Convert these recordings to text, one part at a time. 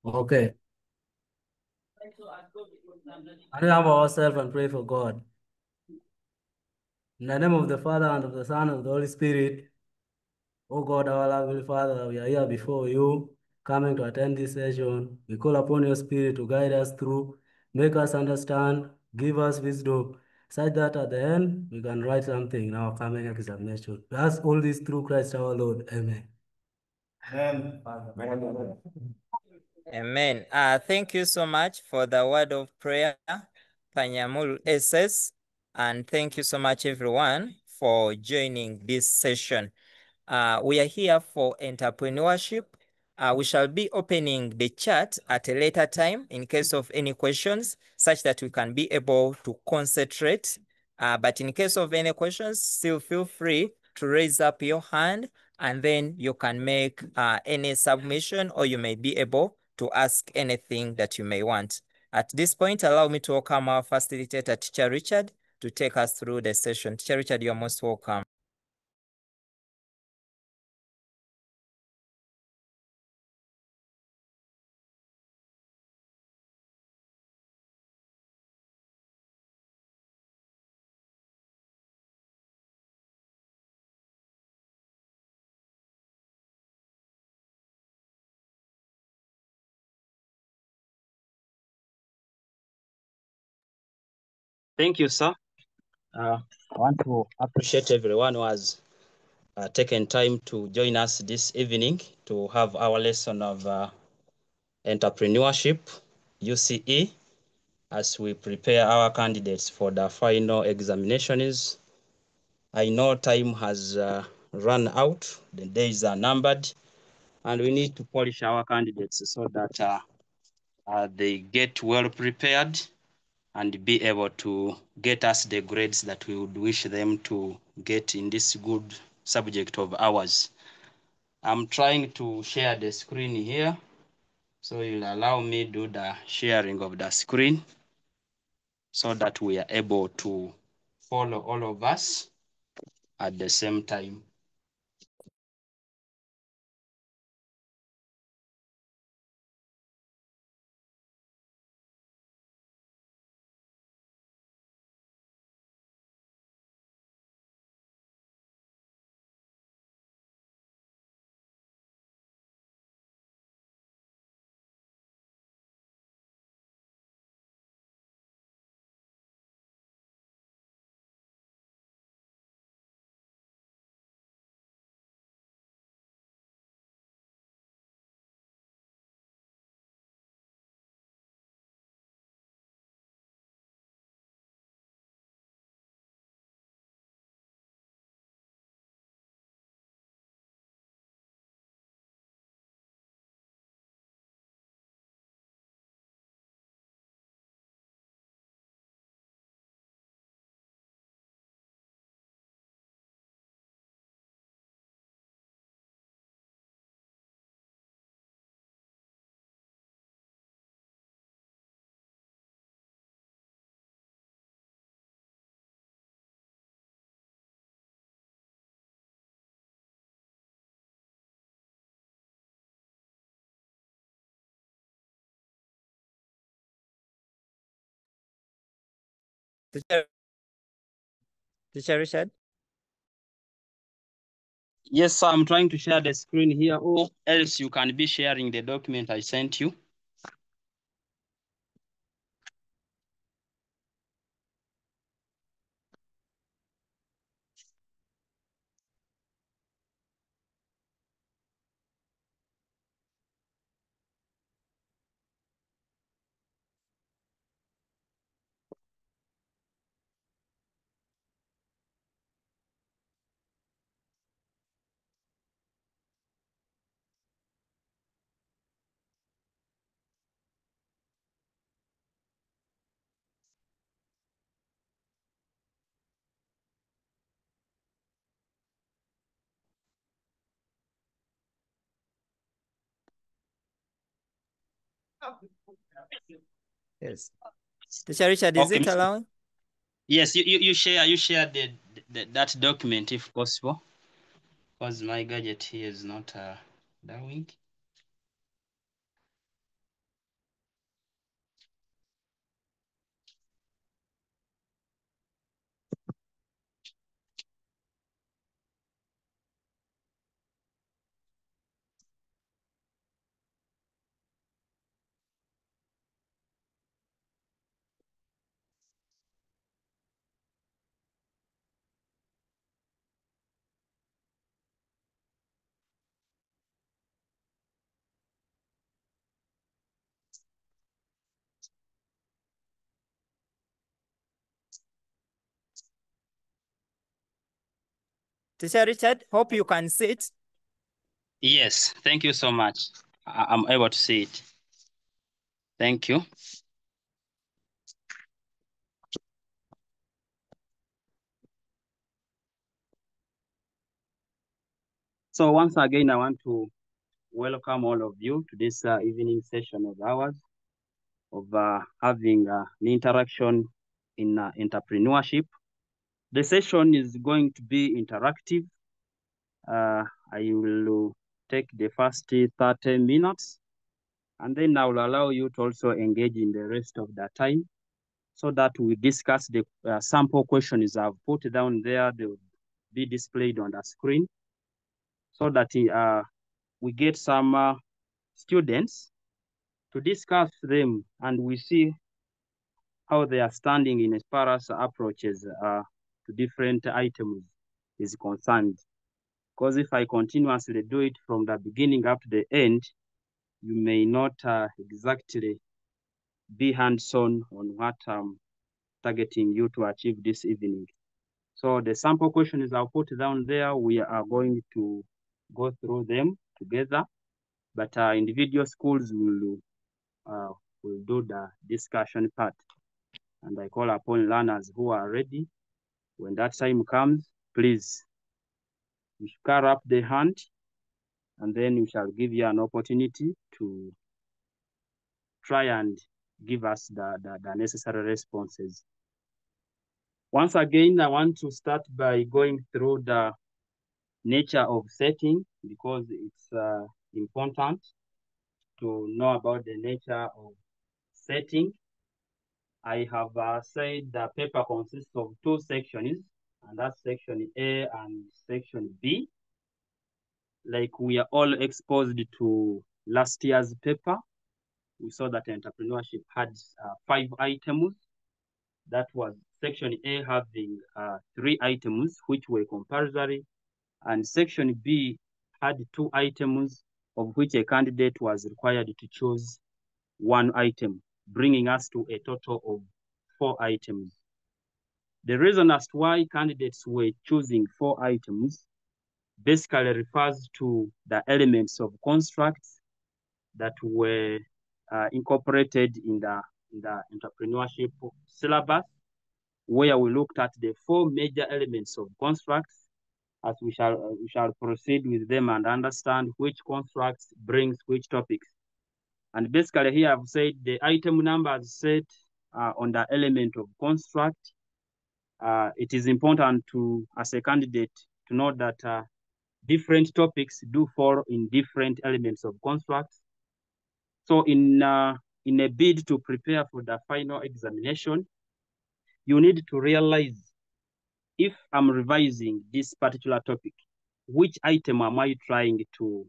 Okay. And we humble ourselves and pray for God. In the name of the Father, and of the Son, and of the Holy Spirit. O God, our lovely Father, we are here before you, coming to attend this session. We call upon your Spirit to guide us through, make us understand, give us wisdom, such that at the end we can write something in our coming examination. We ask all this through Christ our Lord. Amen. Amen. Amen. Thank you so much for the word of prayer, Panyamul SS, and thank you so much everyone for joining this session. We are here for entrepreneurship. We shall be opening the chat at a later time in case of any questions, such that we can be able to concentrate. But in case of any questions, still feel free to raise up your hand, and then you can make any submission, or you may be able to ask anything that you may want. At this point, allow me to welcome our facilitator, Teacher Richard, to take us through the session. Teacher Richard, you're most welcome. Thank you, sir. I want to appreciate everyone who has taken time to join us this evening to have our lesson of entrepreneurship, UCE, as we prepare our candidates for the final examinations. I know time has run out, the days are numbered, and we need to polish our candidates so that they get well prepared and be able to get us the grades that we would wish them to get in this good subject of ours. I'm trying to share the screen here, so you'll allow me to do the sharing of the screen so that we are able to follow all of us at the same time. Teacher Richard? Yes, sir, I'm trying to share the screen here, or else you can be sharing the document I sent you. Yes. Teacher Richard, is Okay. it allowing? Yes, you share that document if possible, because my gadget here is not allowing. Teacher Richard, hope you can see it. Yes, thank you so much. I'm able to see it. Thank you. So once again, I want to welcome all of you to this evening session of ours of having an interaction in entrepreneurship. The session is going to be interactive. I will take the first 30 minutes, and then I will allow you to also engage in the rest of the time so that we discuss the sample questions I've put down there. They will be displayed on the screen so that we get some students to discuss them and we see how they are standing in as far as approaches to different items is concerned. Because if I continuously do it from the beginning up to the end, you may not exactly be hands-on on what I'm targeting you to achieve this evening. So the sample questions I'll put down there, we are going to go through them together, but individual schools will do the discussion part. And I call upon learners who are ready. When that time comes, please, you carry up the hand, and then we shall give you an opportunity to try and give us the necessary responses. Once again, I want to start by going through the nature of setting because it's important to know about the nature of setting. I have said the paper consists of two sections, and that's section A and section B. Like we are all exposed to last year's paper, we saw that entrepreneurship had 5 items. That was section A having 3 items, which were compulsory, and section B had 2 items, of which a candidate was required to choose 1 item, bringing us to a total of 4 items. The reason as to why candidates were choosing 4 items basically refers to the elements of constructs that were incorporated in the entrepreneurship syllabus, where we looked at the 4 major elements of constructs. As we shall proceed with them and understand which constructs brings which topics. And basically here I've said the item numbers set on the element of construct. It is important to, as a candidate, to know that different topics do fall in different elements of constructs. So in a bid to prepare for the final examination, you need to realize if I'm revising this particular topic, which item am I trying to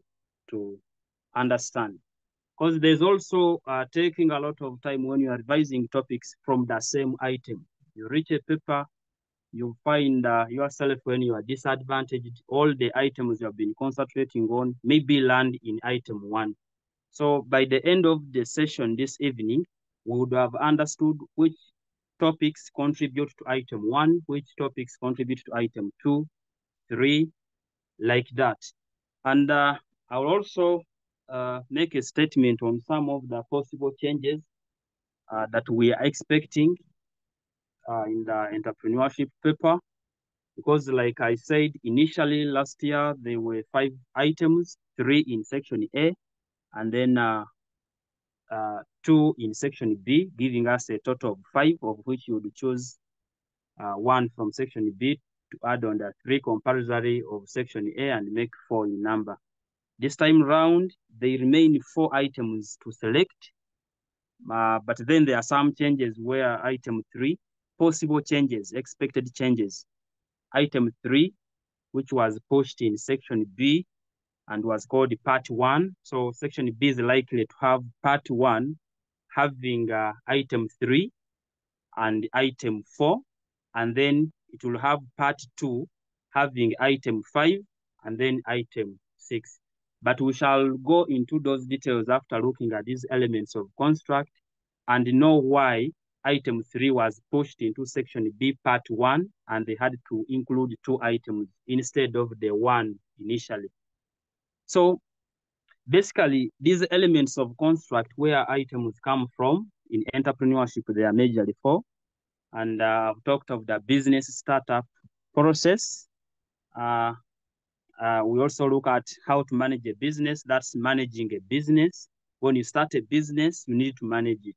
understand? Because there's also taking a lot of time when you are revising topics from the same item. You reach a paper, you find yourself when you are disadvantaged, all the items you have been concentrating on maybe land in item 1. So by the end of the session this evening, we would have understood which topics contribute to item 1, which topics contribute to item 2, 3, like that. And I will also make a statement on some of the possible changes that we are expecting in the entrepreneurship paper. Because like I said, initially last year, there were 5 items, 3 in section A, and then 2 in section B, giving us a total of 5, of which you would choose 1 from section B to add on the 3 compulsory of section A and make 4 in number. This time round, there remain 4 items to select, but then there are some changes where item 3, possible changes, expected changes. Item 3, which was pushed in section B and was called part 1. So section B is likely to have part 1 having item 3 and item 4, and then it will have part 2 having item 5 and then item 6. But we shall go into those details after looking at these elements of construct and know why item 3 was pushed into section B part 1, and they had to include 2 items instead of the 1 initially. So basically, these elements of construct where items come from in entrepreneurship, they are majorly 4. And I've talked of the business startup process. We also look at how to manage a business. That's managing a business. When you start a business, you need to manage it.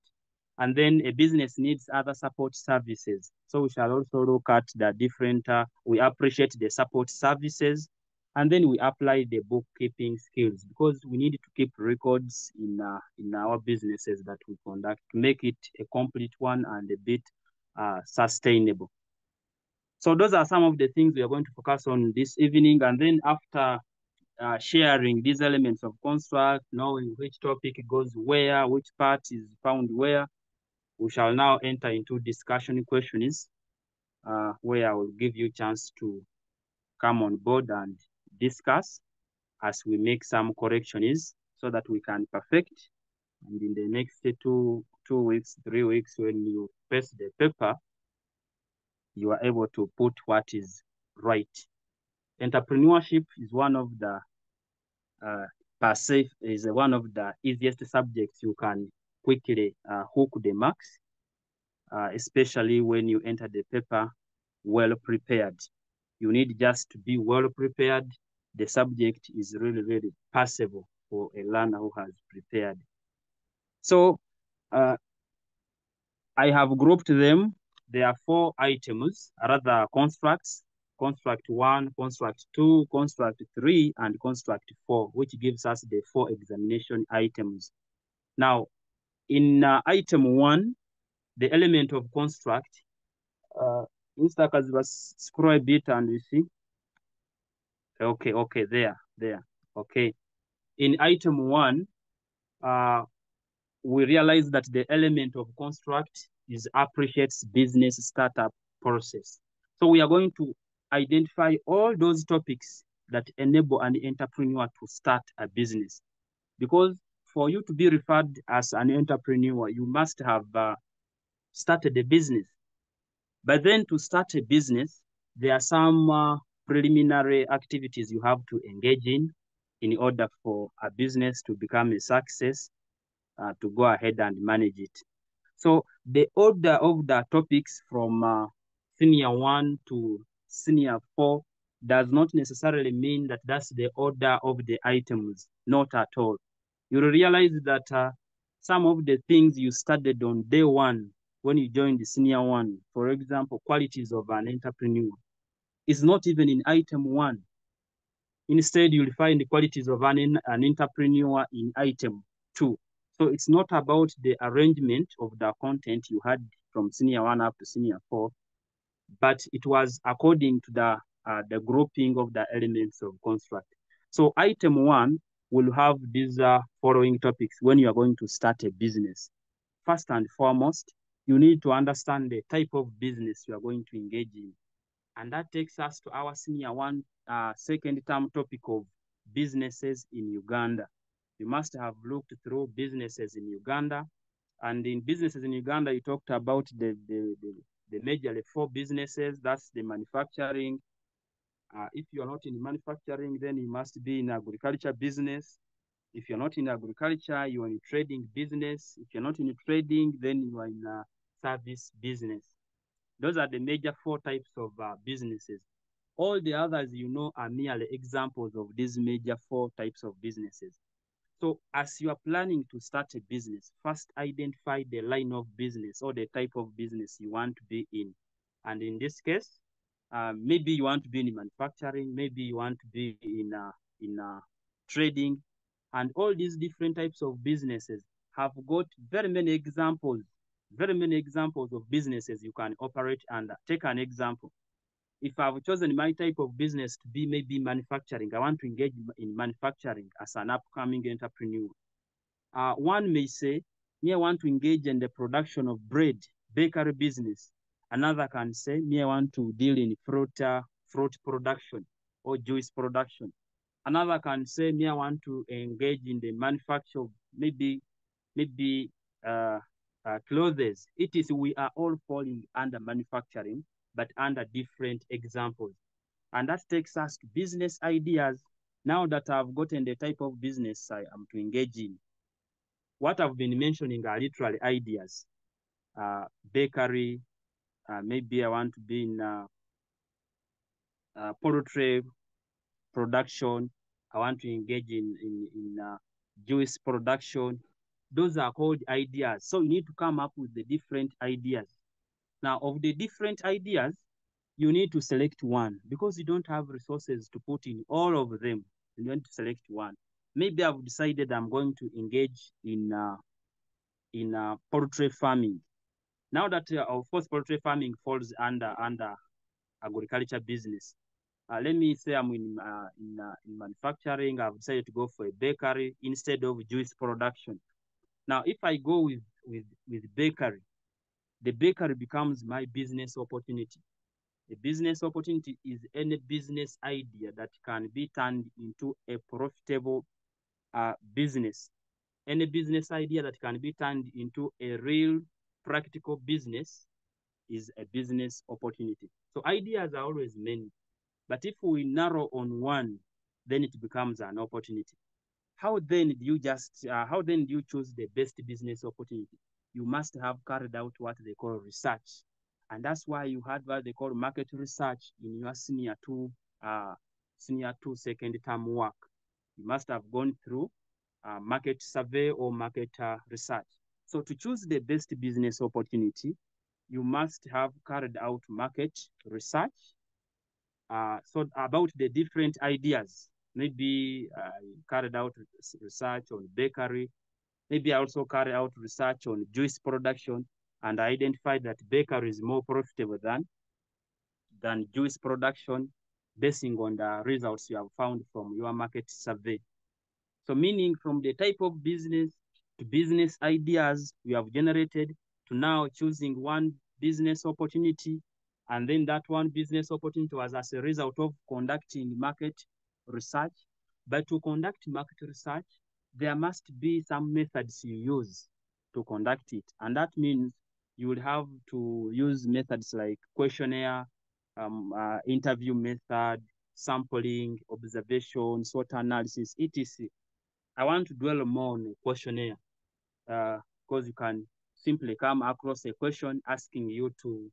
And then a business needs other support services. So we shall also look at the different, we appreciate the support services, and then we apply the bookkeeping skills, because we need to keep records in our businesses that we conduct to make it a complete one and a bit sustainable. So those are some of the things we are going to focus on this evening. And then after sharing these elements of construct, knowing which topic goes where, which part is found where, we shall now enter into discussion questions, where I will give you a chance to come on board and discuss as we make some corrections so that we can perfect. And in the next 2 weeks, 3 weeks, when you face the paper, you are able to put what is right. Entrepreneurship is one of the per se is one of the easiest subjects you can quickly hook the marks, especially when you enter the paper well prepared. You need just to be well prepared. The subject is really, really passable for a learner who has prepared. So I have grouped them. There are 4 items, rather constructs: construct 1, construct 2, construct 3, and construct 4, which gives us the 4 examination items. Now, in item 1, the element of construct, Mr. Kaziba, scroll a bit and you see. Okay, there. Okay. In item 1, we realize that the element of construct is appreciates business startup process. So we are going to identify all those topics that enable an entrepreneur to start a business. Because for you to be referred as an entrepreneur, you must have started a business. But then to start a business, there are some preliminary activities you have to engage in order for a business to become a success, to go ahead and manage it. So the order of the topics from senior 1 to senior 4 does not necessarily mean that that's the order of the items, not at all. You'll realize that some of the things you studied on day 1 when you joined the senior 1, for example, qualities of an entrepreneur, is not even in item 1. Instead, you'll find the qualities of an entrepreneur in item 2. So it's not about the arrangement of the content you had from senior 1 up to senior 4, but it was according to the grouping of the elements of construct. So item 1 will have these following topics when you are going to start a business. First and foremost, you need to understand the type of business you are going to engage in. And that takes us to our senior 1 second term topic of businesses in Uganda. You must have looked through businesses in Uganda. And in businesses in Uganda, you talked about the majorly 4 businesses. That's the manufacturing. If you're not in manufacturing, then you must be in agriculture business. If you're not in agriculture, you are in trading business. If you're not in trading, then you are in a service business. Those are the major 4 types of businesses. All the others, are merely examples of these major 4 types of businesses. So as you are planning to start a business, first identify the line of business or the type of business you want to be in. And in this case, maybe you want to be in manufacturing, maybe you want to be in trading, and all these different types of businesses have got very many examples of businesses you can operate under. Take an example. If I've chosen my type of business to be maybe manufacturing, I want to engage in manufacturing as an upcoming entrepreneur. One may say, me, I want to engage in the production of bread, bakery business. Another can say, me, I want to deal in fruit production or juice production. Another can say, me, I want to engage in the manufacture of maybe clothes. It is we are all falling under manufacturing, but under different examples. And that takes us to business ideas. Now that I've gotten the type of business I am to engage in, what I've been mentioning are literally ideas. Bakery, maybe I want to be in poultry production. I want to engage in juice production. Those are called ideas. So you need to come up with the different ideas. Now, of the different ideas, you need to select one because you don't have resources to put in all of them. You need to select one. Maybe I've decided I'm going to engage in poultry farming. Now that, of course, poultry farming falls under agriculture business. Let me say I'm in manufacturing. I've decided to go for a bakery instead of juice production. Now, if I go with bakery, the bakery becomes my business opportunity. A business opportunity is any business idea that can be turned into a profitable business. Any business idea that can be turned into a real practical business is a business opportunity. So ideas are always many, but if we narrow on one, then it becomes an opportunity. How then do you choose the best business opportunity? You must have carried out what they call research. And that's why you had what they call market research in your senior two second term work. You must have gone through market survey or market research. So to choose the best business opportunity, you must have carried out market research. So about the different ideas, maybe carried out research on bakery. Maybe I also carry out research on juice production and identified that bakery is more profitable than juice production, basing on the results you have found from your market survey. So meaning from the type of business to business ideas we have generated to now choosing one business opportunity, and then that one business opportunity was as a result of conducting market research. But to conduct market research, there must be some methods you use to conduct it. And that means you will have to use methods like questionnaire, interview method, sampling, observation, SWOT analysis, etc. I want to dwell more on a questionnaire because you can simply come across a question asking you to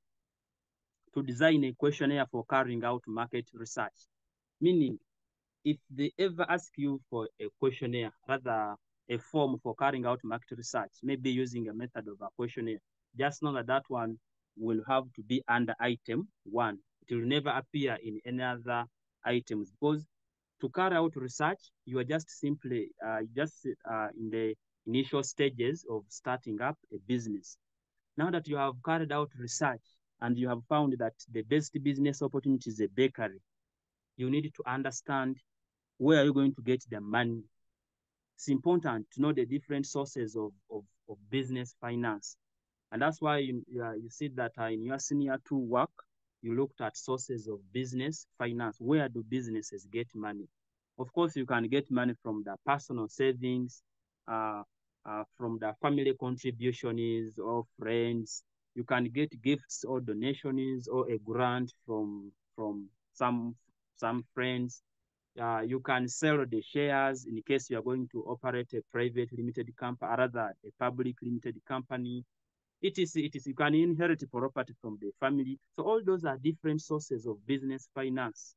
design a questionnaire for carrying out market research. Meaning, if they ever ask you for a questionnaire, rather a form for carrying out market research, maybe using a method of a questionnaire, just know that that one will have to be under item 1. It will never appear in any other items because to carry out research, you are just simply in the initial stages of starting up a business. Now that you have carried out research and you have found that the best business opportunity is a bakery, you need to understand where are you going to get the money. It's important to know the different sources of business finance. And that's why you see that in your senior 2 work, you looked at sources of business finance. Where do businesses get money? Of course, you can get money from the personal savings, from the family contributions or friends. You can get gifts or donations or a grant from some friends. You can sell the shares in case you are going to operate a private limited company, or rather a public limited company. It is, you can inherit property from the family. So all those are different sources of business finance.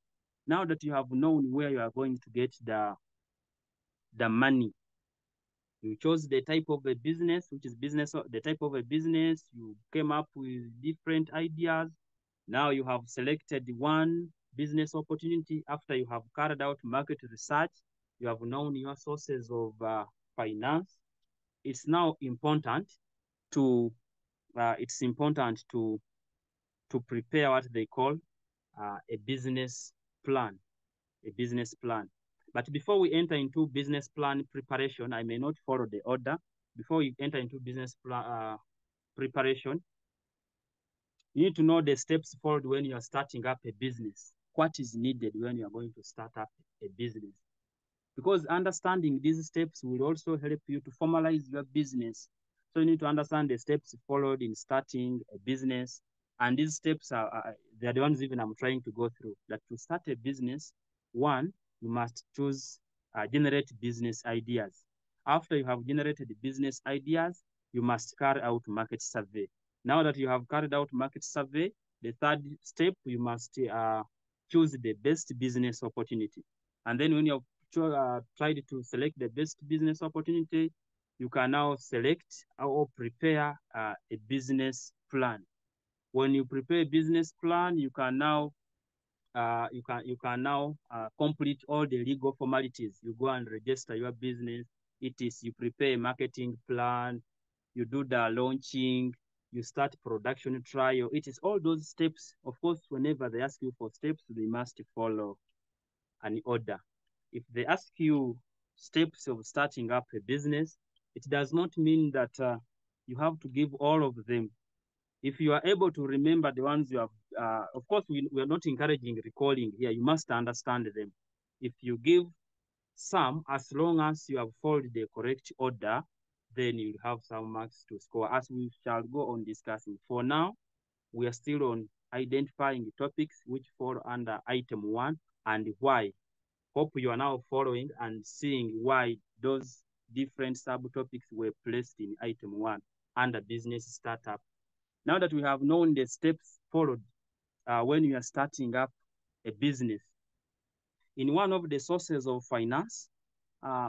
Now that you have known where you are going to get the money, you chose the type of a business, which is the type of a business, you came up with different ideas. Now you have selected one business opportunity after you have carried out market research. You have known your sources of finance. It's now important to prepare what they call a business plan. But before we enter into business plan preparation, I may not follow the order. Before you enter into business plan preparation, you need to know the steps followed when you are starting up a business. What is needed when you are going to start up a business? Because understanding these steps will also help you to formalize your business. So you need to understand the steps followed in starting a business. And these steps they're the ones even I'm trying to go through. That to start a business, one, you must choose, generate business ideas. After you have generated business ideas, you must carry out market survey. Now that you have carried out market survey, the third step, you must choose the best business opportunity. And then when you have tried to select the best business opportunity, you can now select or prepare a business plan. When you prepare a business plan, you can now complete all the legal formalities. You go and register your business. It is, you prepare a marketing plan, you do the launching, you start production trial. It is all those steps. Of course, whenever they ask you for steps, they must follow an order. If they ask you steps of starting up a business, it does not mean that you have to give all of them. If you are able to remember the ones you have, of course, we are not encouraging recalling here. You must understand them. If you give some, as long as you have followed the correct order, then you'll have some marks to score, as we shall go on discussing. For now, we are still on identifying the topics which fall under item 1 and why. Hope you are now following and seeing why those different subtopics were placed in item 1 under business startup. Now that we have known the steps followed when you are starting up a business, in one of the sources of finance,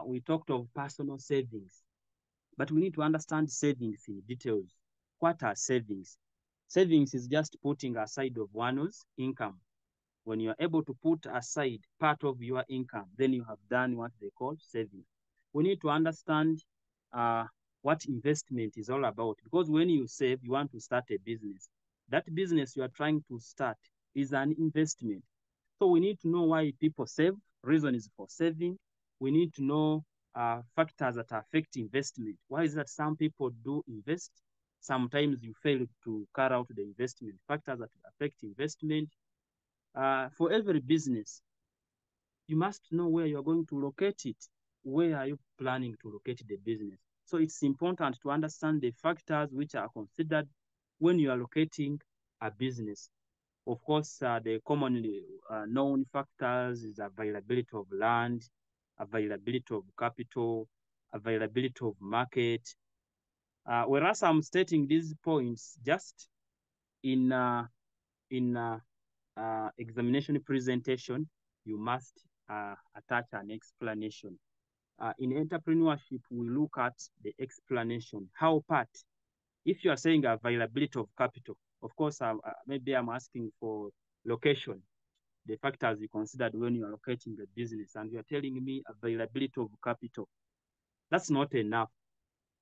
we talked of personal savings, but we need to understand savings in details. What are savings? Savings is just putting aside of one's income. When you are able to put aside part of your income, then you have done what they call saving. We need to understand what investment is all about, because when you save, you want to start a business. That business you are trying to start is an investment. So we need to know why people save, reasons for saving. We need to know factors that affect investment. Why is that some people do invest? Sometimes you fail to carry out the investment. Factors that affect investment. For every business, you must know where you're going to locate it. Where are you planning to locate the business? So it's important to understand the factors which are considered when you are locating a business. Of course, the commonly known factors is availability of land, availability of capital, availability of market. Whereas I'm stating these points just in examination presentation, you must attach an explanation. In entrepreneurship, we look at the explanation. How part? If you are saying availability of capital, of course, maybe I'm asking for location, the factors you considered when you are locating the business, and you are telling me availability of capital. That's not enough.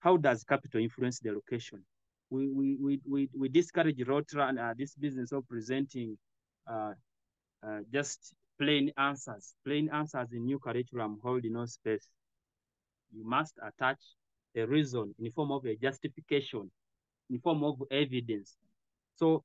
How does capital influence the location? We discourage this business of presenting just plain answers. Plain answers in new curriculum hold no space. You must attach a reason in the form of a justification, in the form of evidence. So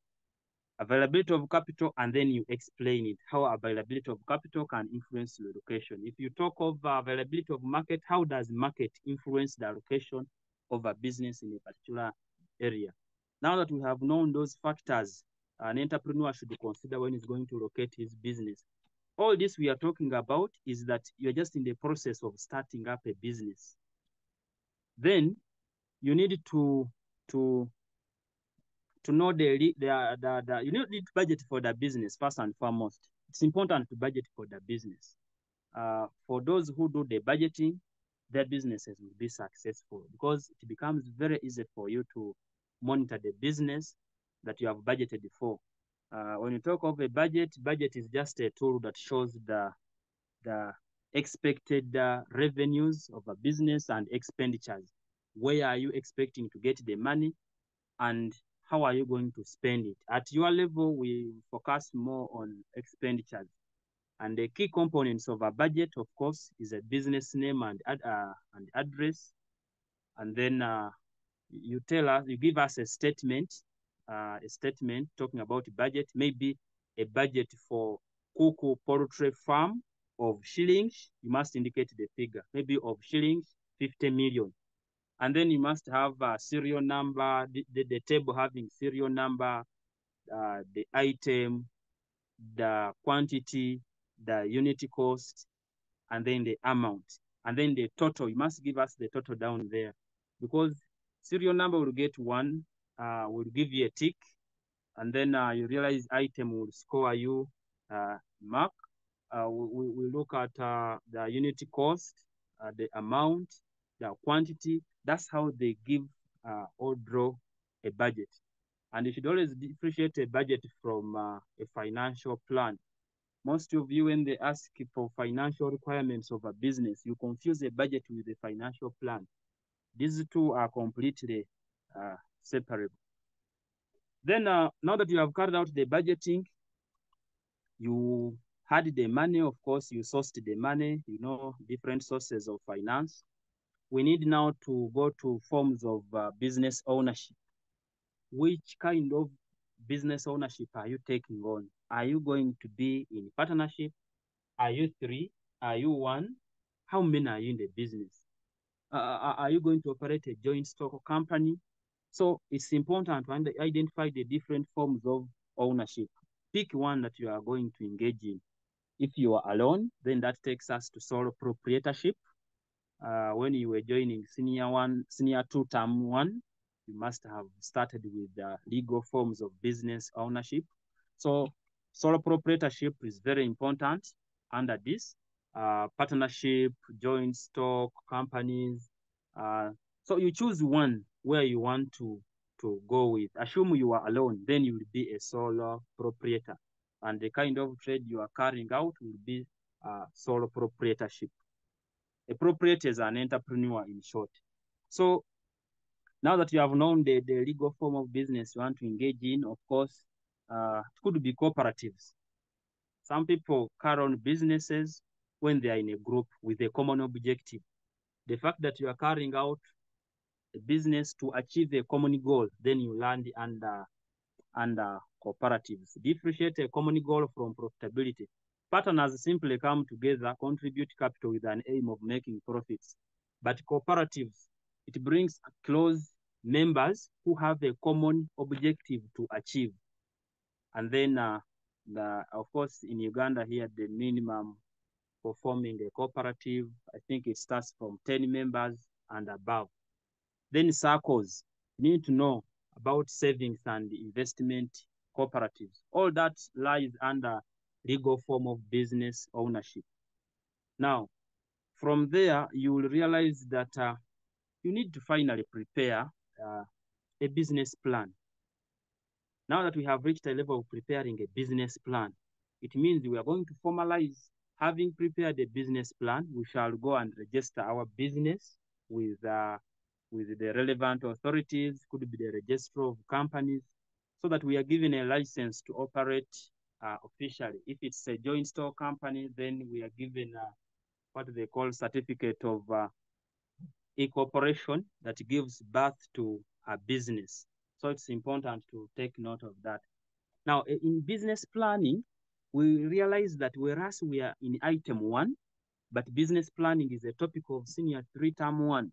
availability of capital, and then you explain it, how availability of capital can influence the location. If you talk of availability of market, how does market influence the location of a business in a particular area? Now that we have known those factors, an entrepreneur should consider when he's going to locate his business. All this we are talking about is that you're just in the process of starting up a business. Then you need to know you need to budget for the business first and foremost. It's important to budget for the business. For those who do the budgeting, their businesses will be successful, because it becomes very easy for you to monitor the business that you have budgeted for. When you talk of a budget is just a tool that shows the expected revenues of a business and expenditures. Where are you expecting to get the money, and how are you going to spend it? At your level, we focus more on expenditures. And the key components of a budget, of course, is a business name and address. And then you give us a statement talking about budget, maybe a budget for Kuku poultry farm of shillings. You must indicate the figure, maybe of shillings 50 million. And then you must have a serial number, the table having serial number, the item, the quantity, the unit cost, and then the amount. And then the total, you must give us the total down there, because serial number will get 1, will give you a tick, and then you realize item will score you mark. We look at the unit cost, the amount, the quantity. That's how they give or draw a budget. And you should always differentiate a budget from a financial plan. Most of you, when they ask for financial requirements of a business, you confuse a budget with a financial plan. These two are completely separable. Then now that you have carried out the budgeting, you had the money, of course, you sourced the money, you know, different sources of finance. We need now to go to forms of business ownership. Which kind of business ownership are you taking on? Are you going to be in partnership? Are you 3? Are you 1? How many are you in the business? Are you going to operate a joint stock company? So it's important to identify the different forms of ownership. Pick one that you are going to engage in. If you are alone, then that takes us to sole proprietorship. When you were joining senior 2, term 1, you must have started with the legal forms of business ownership. So sole proprietorship is very important under this. Partnership, joint stock companies. So you choose one where you want to go with. Assume you are alone, then you will be a sole proprietor. And the kind of trade you are carrying out will be sole proprietorship. A proprietor is an entrepreneur in short. So now that you have known the legal form of business you want to engage in, of course, it could be cooperatives. Some people carry on businesses when they are in a group with a common objective. The fact that you are carrying out a business to achieve a common goal, then you land under cooperatives. Differentiate a common goal from profitability. Partners simply come together, contribute capital with an aim of making profits. But cooperatives, it brings close members who have a common objective to achieve. And then, of course, in Uganda here, the minimum for forming a cooperative, I think it starts from 10 members and above. Then circles, you need to know about savings and investment cooperatives. All that lies under legal form of business ownership. Now, from there, you will realize that you need to finally prepare a business plan. Now that we have reached a level of preparing a business plan, it means we are going to formalize. Having prepared a business plan, we shall go and register our business with the relevant authorities, could be the registrar of companies, so that we are given a license to operate officially. If it's a joint stock company, then we are given what they call certificate of incorporation that gives birth to a business. So it's important to take note of that. Now, in business planning, we realize that whereas we are in item 1, but business planning is a topic of senior 3, term 1,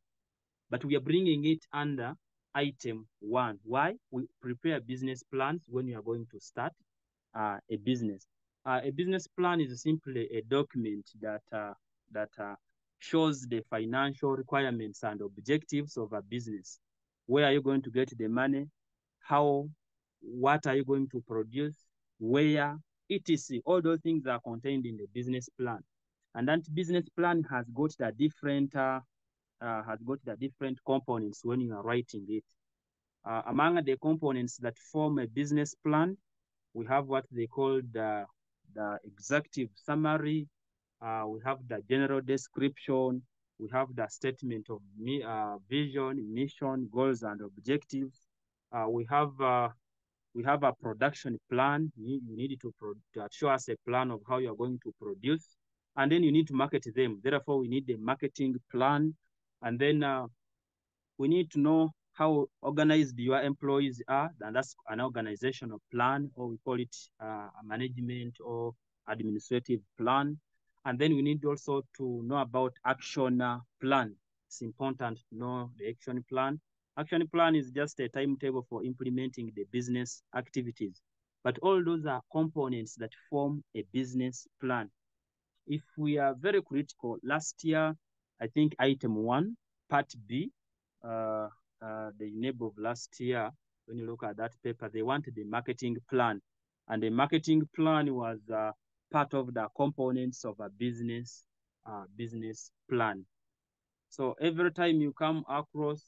but we are bringing it under item 1. Why? We prepare business plans when you are going to start a business. A business plan is simply a document that shows the financial requirements and objectives of a business. Where are you going to get the money? How? What are you going to produce? Where? etc. All those things are contained in the business plan. And that business plan has got the different components when you are writing it. Among the components that form a business plan, we have what they call the executive summary. We have the general description. We have the statement of vision, mission, goals, and objectives. We have a production plan. You need to show us a plan of how you are going to produce. And then you need to market them. Therefore, we need the marketing plan. And then we need to know how organized your employees are. And that's an organizational plan, or we call it a management or administrative plan. And then we need also to know about action plan. it's important to know the action plan. Action plan is just a timetable for implementing the business activities. But all those are components that form a business plan. If we are very critical, last year, I think item 1, part B, the enable of last year, when you look at that paper, they wanted the marketing plan. And the marketing plan was part of the components of a business plan. So every time you come across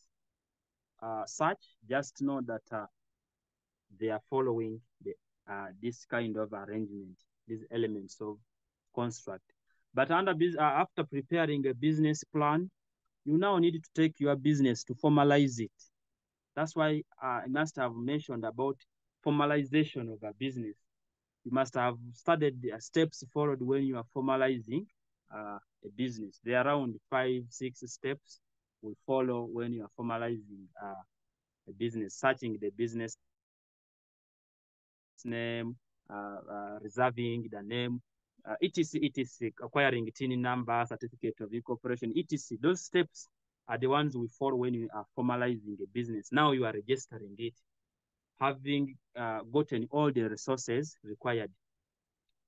such, just know that they are following this kind of arrangement, these elements of construct. But after preparing a business plan, you now need to take your business to formalize it. That's why I must have mentioned about formalization of a business. You must have studied the steps followed when you are formalizing a business. There are around 5, 6 steps will follow when you are formalizing a business, searching the business name, reserving the name, etc., acquiring TIN number, certificate of incorporation, etc. Those steps are the ones we follow when you are formalizing a business. Now you are registering it, having gotten all the resources required.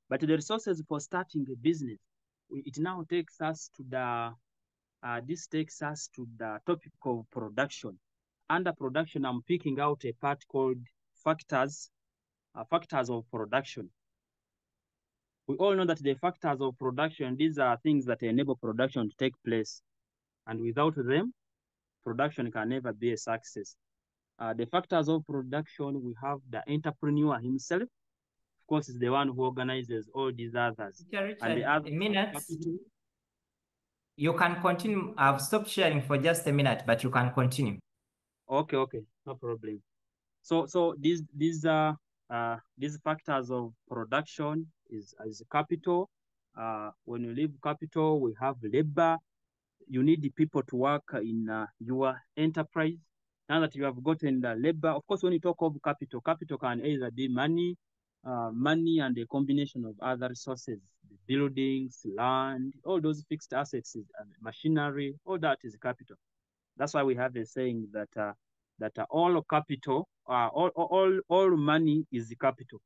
But the resources for starting a business, it now takes us to the, this takes us to the topic of production. Under production, I'm picking out a part called factors of production. We all know that the factors of production, these are things that enable production to take place. And without them, production can never be a success. The factors of production, we have the entrepreneur himself. Of course, is the one who organizes all these others. Richard, and the other minutes. You can continue. I've stopped sharing for just a minute, but you can continue. Okay, no problem. So these factors of production is capital. When you leave capital, we have labor. You need the people to work in your enterprise. Now that you have gotten the labor, of course, when you talk of capital, capital can either be money and a combination of other resources, buildings, land, all those fixed assets, machinery, all that is capital. That's why we have a saying that all capital, all money is capital,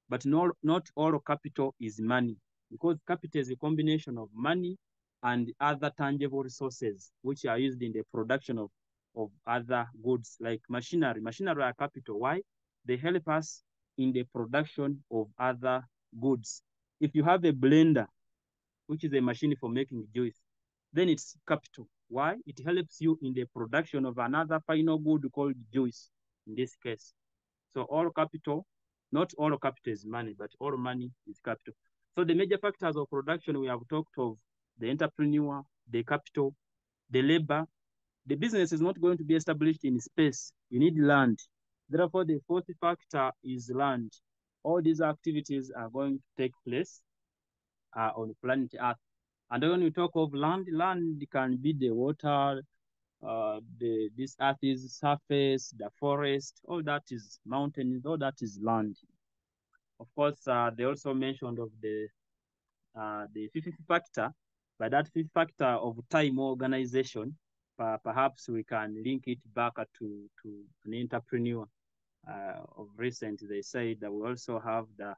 but not all capital is money, because capital is a combination of money and other tangible resources which are used in the production of other goods like machinery. Machinery are capital. Why? They help us in the production of other goods. If you have a blender, which is a machine for making juice, then it's capital. Why? It helps you in the production of another final good called juice, in this case. So all capital, not all capital is money, but all money is capital. So the major factors of production, we have talked of the entrepreneur, the capital, the labor. The business is not going to be established in space. You need land. Therefore, the fourth factor is land. All these activities are going to take place on planet Earth. And when we talk of land, land can be the water, this Earth's surface, the forest, all that is mountains, all that is land. Of course, they also mentioned of the fifth factor. By that fifth factor of time organization, perhaps we can link it back to an entrepreneur. Of recent, they say that we also have the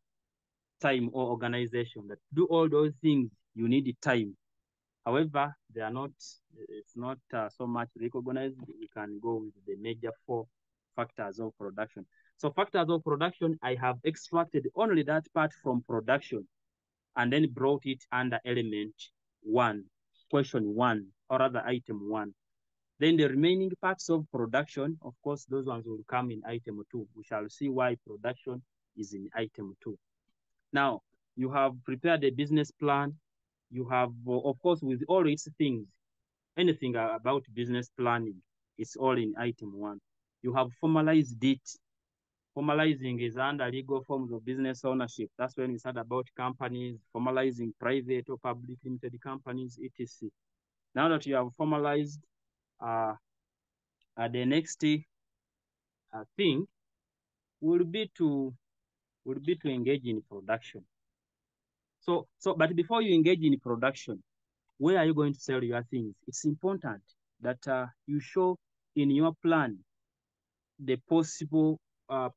time or organization that do all those things. You need time. However, they are not. It's not so much recognized. We can go with the major 4 factors of production. So factors of production, I have extracted only that part from production, and then brought it under element 1, question 1, or rather item 1. Then the remaining parts of production, of course, those ones will come in item 2. We shall see why production is in item 2. Now, you have prepared a business plan. You have, of course, with all its things, anything about business planning, it's all in item 1. You have formalized it. Formalizing is under legal forms of business ownership. That's when we start about companies, formalizing private or public limited companies, etc. Now that you have formalized, the next thing will be to engage in production. But before you engage in production, where are you going to sell your things? It's important. that you show in your plan the possible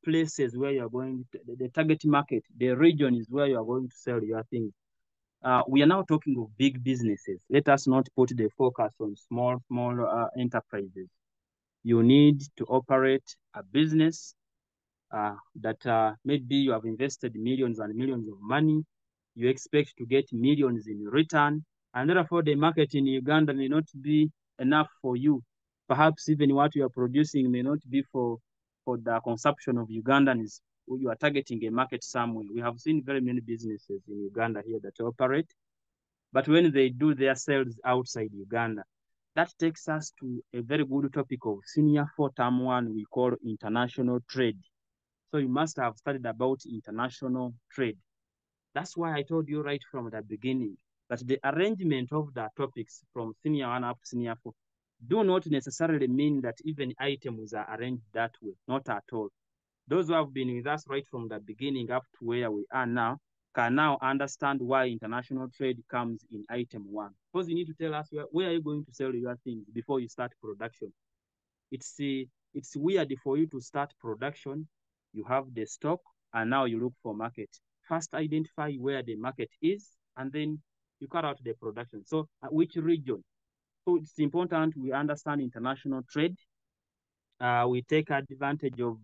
places where you're going, the target market, the region is where you're going to sell your things. We are now talking of big businesses. Let us not put the focus on small enterprises. You need to operate a business that maybe you have invested millions and millions of money. You expect to get millions in return, and therefore the market in Uganda may not be enough for you. Perhaps even what you are producing may not be for the consumption of Ugandans. You are targeting a market somewhere. We have seen very many businesses in Uganda here that operate, but when they do their sales outside Uganda, that takes us to a very good topic of senior 4-term 1 we call international trade. So you must have studied about international trade. That's why I told you right from the beginning that the arrangement of the topics from senior 1 up to senior 4 do not necessarily mean that even items are arranged that way, not at all. Those who have been with us right from the beginning up to where we are now can now understand why international trade comes in item 1. Because you need to tell us where are you going to sell your things before you start production. It's weird for you to start production, you have the stock, and now you look for market. First identify where the market is, and then you cut out the production. So which region? So it's important we understand international trade. We take advantage of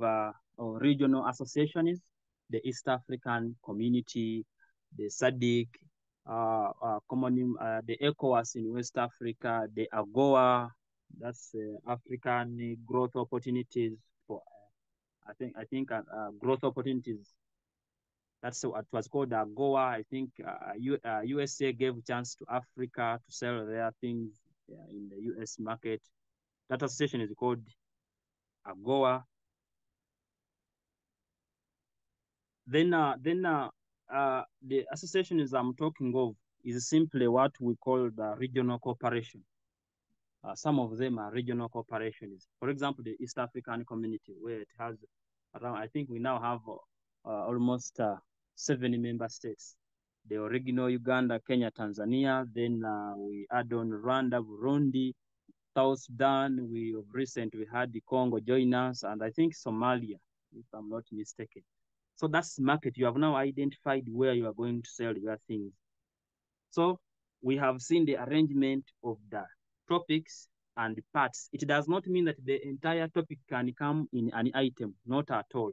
regional associations, the East African Community, the SADC, the ECOWAS in West Africa, the AGOA, that's African growth opportunities for, I think growth opportunities. That's what was called AGOA. I think USA gave a chance to Africa to sell their things in the US market. That association is called AGOA. Then the associations I'm talking of is simply what we call the regional cooperation. Some of them are regional corporations. For example, the East African Community, where it has around, I think we now have almost 7 member states. The original Uganda, Kenya, Tanzania, then we add on Rwanda, Burundi, South Sudan. We recently had the Congo join us, and I think Somalia, if I'm not mistaken. So that's market. You have now identified where you are going to sell your things. So we have seen the arrangement of the topics and parts. It does not mean that the entire topic can come in an item, not at all.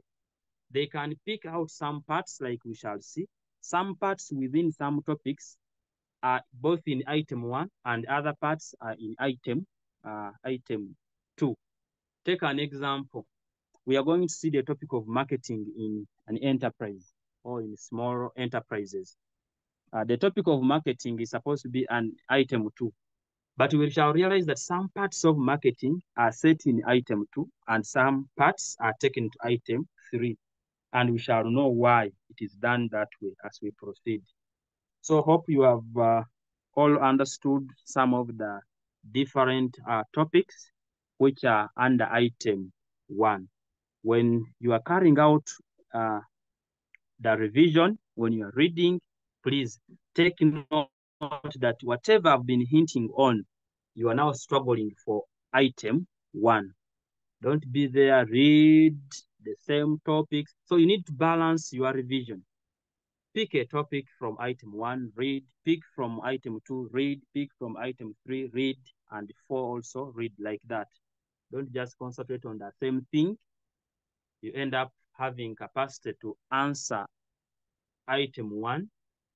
They can pick out some parts like we shall see. Some parts within some topics are both in item 1 and other parts are in item 2. Take an example. We are going to see the topic of marketing in an enterprise or in small enterprises. The topic of marketing is supposed to be an item 2, but we shall realize that some parts of marketing are set in item 2 and some parts are taken to item 3. And we shall know why it is done that way as we proceed. So hope you have all understood some of the different topics which are under item 1. When you are carrying out the revision, when you are reading, please take note that whatever I've been hinting on, you are now struggling for item 1. Don't be there, read the same topics. So you need to balance your revision. Pick a topic from item 1, read, pick from item 2, read, pick from item 3, read, and 4 also read like that. Don't just concentrate on the same thing. You end up having capacity to answer item 1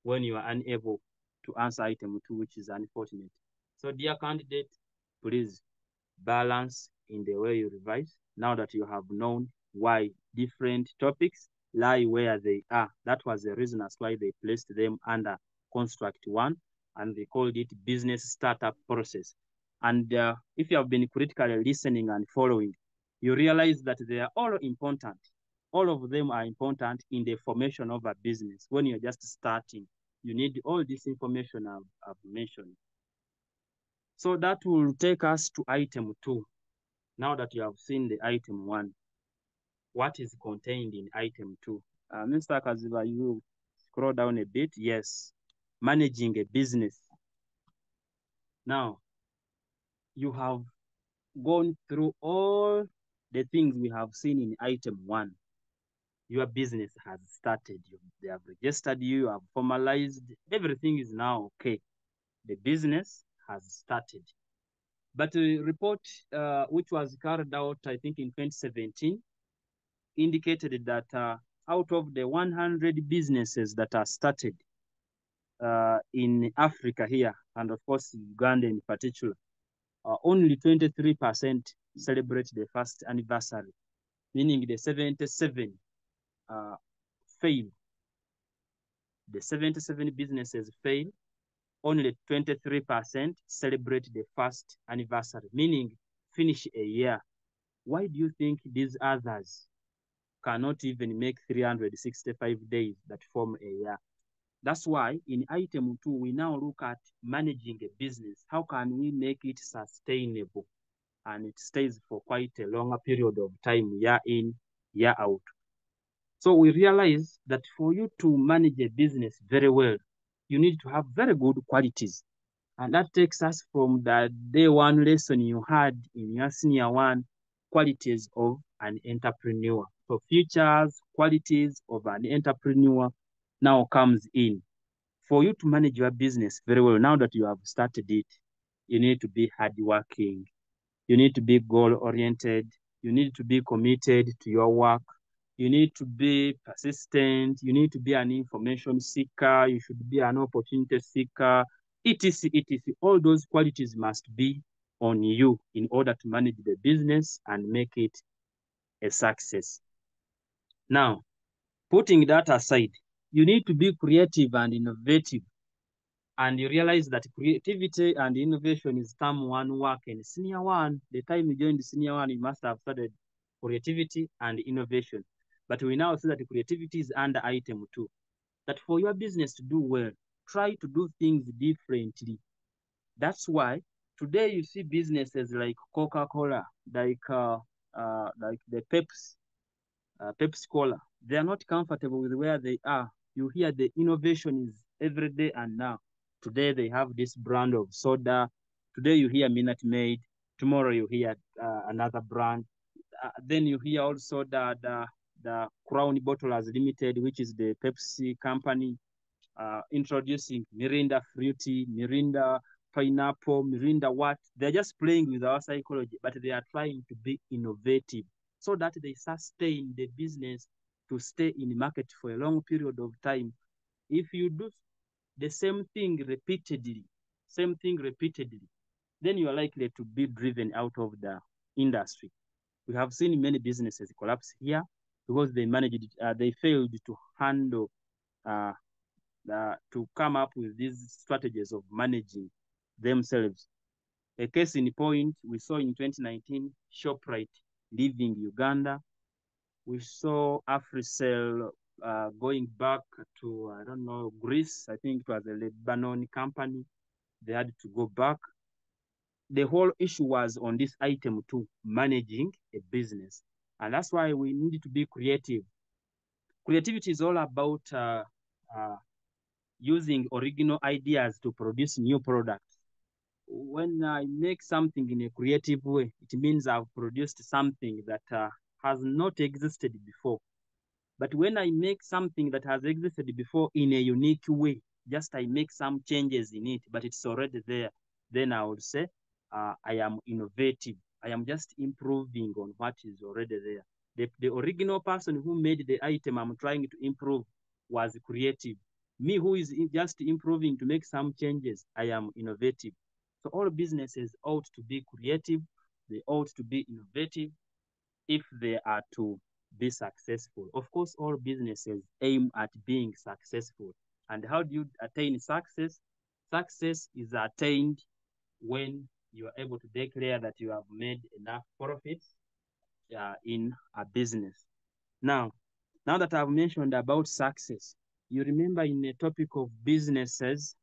when you are unable to answer item 2, which is unfortunate. So dear candidate, please balance in the way you revise now that you have known why different topics lie where they are. That was the reason as why they placed them under construct 1 and they called it business startup process. And if you have been critically listening and following, you realize that they are all important. All of them are important in the formation of a business. When you're just starting, you need all this information I've mentioned. So that will take us to item 2. Now that you have seen the item 1, what is contained in item 2? Mr. Kaziba, you scroll down a bit. Yes, managing a business. Now, you have gone through all the things we have seen in item 1, your business has started. They have registered you, have formalized, everything is now okay. The business has started. But a report which was carried out, I think, in 2017, indicated that out of the 100 businesses that are started in Africa here, and of course Uganda in particular, only 23% celebrate the first anniversary, meaning the 77 fail. The 77 businesses fail, only 23% celebrate the first anniversary, meaning finish a year. Why do you think these others cannot even make 365 days that form a year? That's why in item 2, we now look at managing a business. How can we make it sustainable and it stays for quite a longer period of time, year in, year out? So we realize that for you to manage a business very well, you need to have very good qualities. And that takes us from the day 1 lesson you had in your senior 1, qualities of an entrepreneur. So features, qualities of an entrepreneur now comes in. For you to manage your business very well, now that you have started it, you need to be hardworking. You need to be goal-oriented. You need to be committed to your work. You need to be persistent. You need to be an information seeker. You should be an opportunity seeker, etc., etc. All those qualities must be on you in order to manage the business and make it a success. Now, putting that aside, you need to be creative and innovative. And you realize that creativity and innovation is term 1 work in senior 1. The time you joined senior 1, you must have studied creativity and innovation. But we now see that creativity is under item 2. That for your business to do well, try to do things differently. That's why today you see businesses like Coca-Cola, like the Pepsi Cola. They are not comfortable with where they are. You hear the innovation is every day and now. Today they have this brand of soda. Today you hear Minute Maid. Tomorrow you hear another brand. Then you hear also the Crown Bottlers Limited, which is the Pepsi company, introducing Mirinda Fruity, Mirinda Pineapple, Mirinda what. They're just playing with our psychology, but they are trying to be innovative so that they sustain the business to stay in the market for a long period of time. If you do the same thing repeatedly, then you are likely to be driven out of the industry. We have seen many businesses collapse here because they failed to handle, to come up with these strategies of managing themselves. A case in point, we saw in 2019, ShopRite leaving Uganda. We saw Africell going back to, I don't know, Greece. I think it was a Lebanon company. They had to go back. The whole issue was on this item 2, managing a business. And that's why we need to be creative. Creativity is all about using original ideas to produce new products. When I make something in a creative way, it means I've produced something that has not existed before. But when I make something that has existed before in a unique way, just I make some changes in it, but it's already there, then I would say I am innovative. I am just improving on what is already there. The original person who made the item I'm trying to improve was creative. Me who is just improving to make some changes, I am innovative. So all businesses ought to be creative. They ought to be innovative if they are to be successful. Of course, all businesses aim at being successful. And how do you attain success? Success is attained when you are able to declare that you have made enough profits in a business. Now that I've mentioned about success, you remember in the topic of businesses,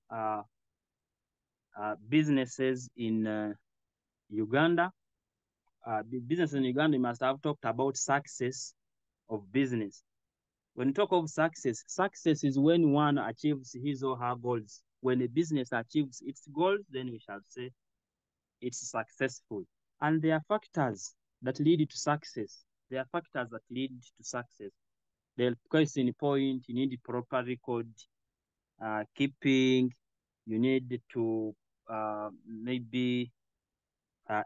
businesses in Uganda, business in Uganda, you must have talked about success of business. When you talk of success, success is when one achieves his or her goals. When a business achieves its goals, then we shall say it's successful. And there are factors that lead to success. There are factors that lead to success. The case in point, you need proper record keeping, you need to maybe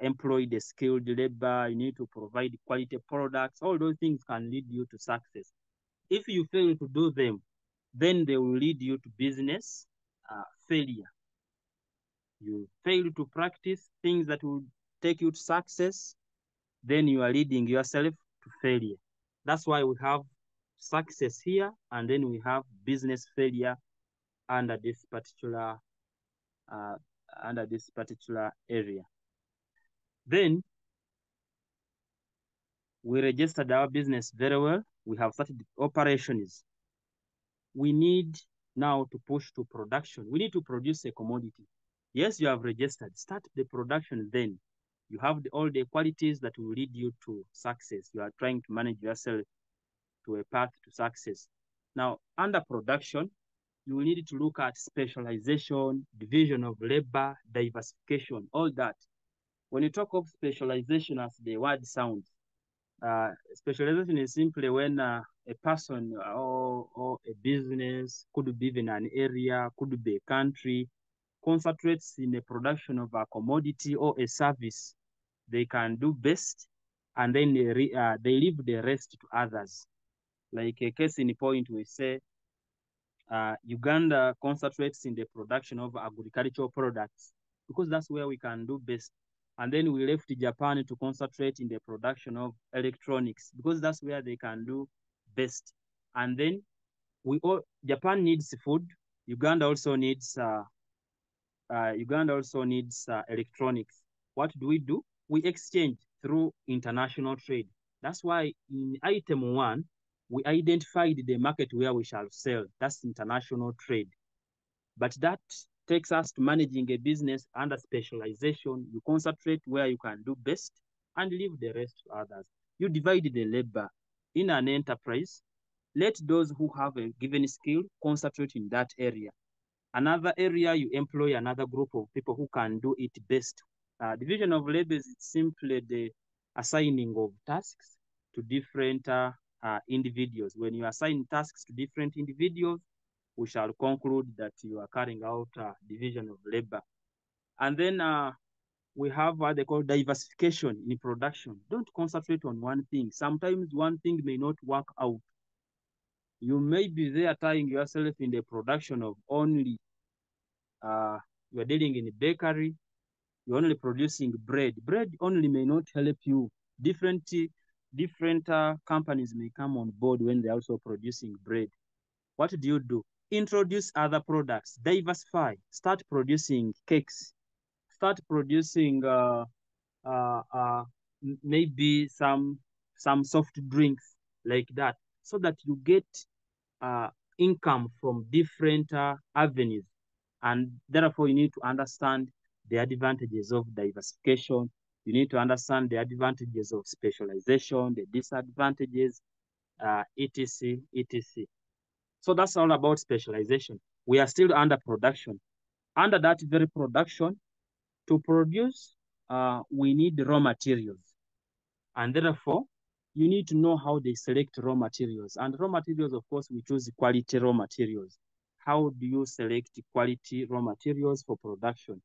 employ the skilled labor, you need to provide quality products. All those things can lead you to success. If you fail to do them, then they will lead you to business failure. You fail to practice things that will take you to success, then you are leading yourself to failure. That's why we have success here, and then we have business failure under this particular area. Then we registered our business very well. We have started operations. We need now to push to production. We need to produce a commodity. Yes, you have registered. Start the production then. You have all the qualities that will lead you to success. You are trying to manage yourself to a path to success. Now, under production, you will need to look at specialization, division of labor, diversification, all that. When you talk of specialization as the word sounds, specialization is simply when a person or a business, could be even an area, could be a country, concentrates in the production of a commodity or a service they can do best, and then they leave the rest to others. Like a case in point, we say Uganda concentrates in the production of agricultural products because that's where we can do best. And then we left Japan to concentrate in the production of electronics because that's where they can do best. And then Japan needs food. Uganda also needs electronics. What do? We exchange through international trade. That's why in item 1, we identified the market where we shall sell. That's international trade. But that takes us to managing a business under specialization. You concentrate where you can do best and leave the rest to others. You divide the labor in an enterprise. Let those who have a given skill concentrate in that area. Another area, you employ another group of people who can do it best. Division of labor is simply the assigning of tasks to different individuals. When you assign tasks to different individuals, we shall conclude that you are carrying out division of labor. And then we have what they call diversification in production. Don't concentrate on one thing. Sometimes one thing may not work out. You may be there tying yourself in the production of only, you are dealing in a bakery, you're only producing bread. Bread only may not help you. Different companies may come on board when they're also producing bread. What do? Introduce other products, diversify, start producing cakes, start producing maybe some soft drinks like that, so that you get income from different avenues. And therefore, you need to understand the advantages of diversification. You need to understand the advantages of specialization, the disadvantages, etc., etc. So that's all about specialization. We are still under production. Under that very production, to produce, we need raw materials. And therefore, you need to know how they select raw materials. And raw materials, of course, we choose quality raw materials. How do you select quality raw materials for production?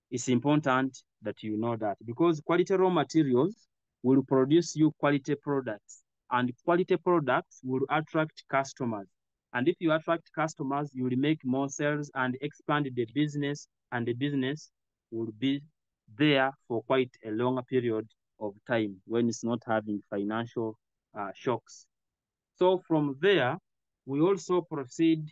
It's important that you know that, because quality raw materials will produce you quality products, and quality products will attract customers. And if you attract customers, you will make more sales and expand the business, and the business will be there for quite a longer period of time when it's not having financial shocks. So from there, we also proceed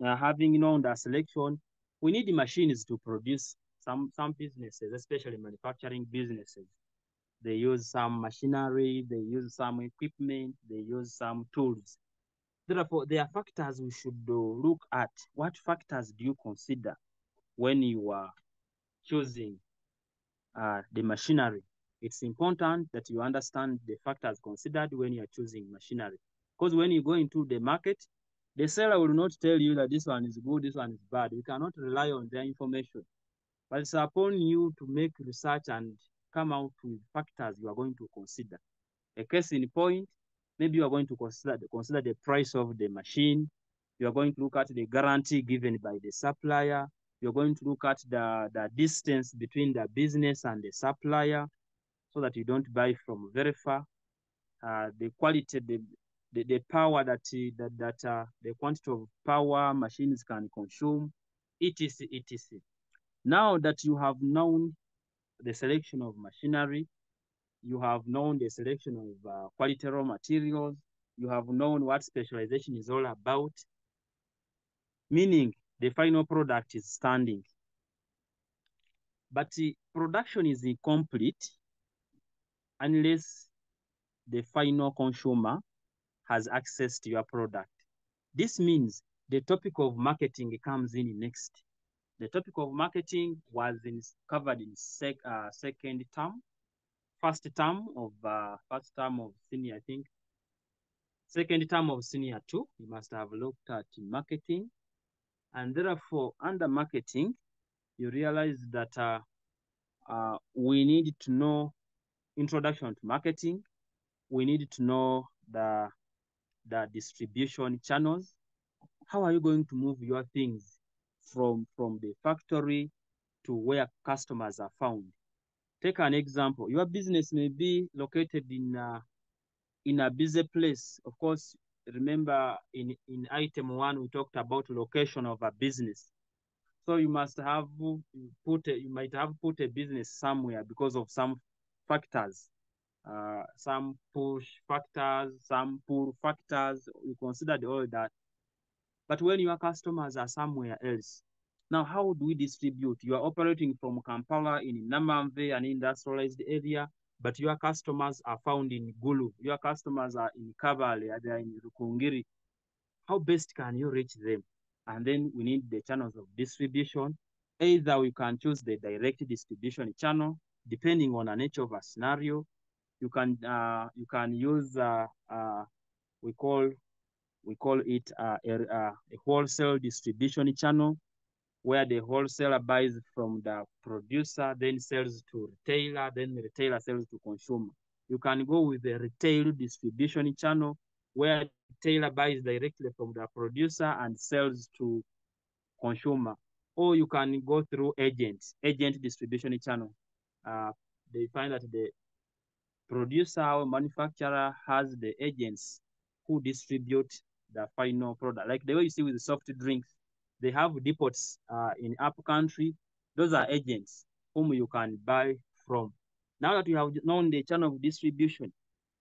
having known the selection. We need the machines to produce. Some businesses, especially manufacturing businesses, they use some machinery, they use some equipment, they use some tools. Therefore, there are factors we should look at. What factors do you consider when you are choosing the machinery? It's important that you understand the factors considered when you are choosing machinery. Because when you go into the market, the seller will not tell you that this one is good, this one is bad. You cannot rely on their information. But it's upon you to make research and come out with factors you are going to consider. A case in point, maybe you are going to consider the price of the machine. You are going to look at the guarantee given by the supplier. You're going to look at the distance between the business and the supplier so that you don't buy from very far. The quality, the power the quantity of power machines can consume, etc., etc. Now that you have known the selection of machinery, you have known the selection of quality raw materials, you have known what specialization is all about, meaning the final product is standing. But production is incomplete unless the final consumer has access to your product. This means the topic of marketing comes in next. The topic of marketing was covered in second term, first term of senior, I think. Second term of senior 2, you must have looked at marketing. And therefore, under marketing, you realize that we need to know introduction to marketing. We need to know the distribution channels. How are you going to move your things from the factory to where customers are found? Take an example. Your business may be located in a busy place. Of course, remember in item 1, we talked about location of a business. So you must have you might have put a business somewhere because of some factors, some push factors, some pull factors. You considered all that. But when your customers are somewhere else, now how do we distribute? You are operating from Kampala in Namamve, an industrialized area, but your customers are found in Gulu. Your customers are in Kabale, they are in Rukungiri. How best can you reach them? And then we need the channels of distribution. Either we can choose the direct distribution channel, depending on the nature of a scenario. You can use we call it a wholesale distribution channel, where the wholesaler buys from the producer, then sells to retailer, then the retailer sells to consumer. You can go with the retail distribution channel, where retailer buys directly from the producer and sells to consumer. Or you can go through agent distribution channel. They find that the producer or manufacturer has the agents who distribute the final product. Like the way you see with the soft drinks, they have depots in up country. Those are agents whom you can buy from. Now that you have known the channel of distribution,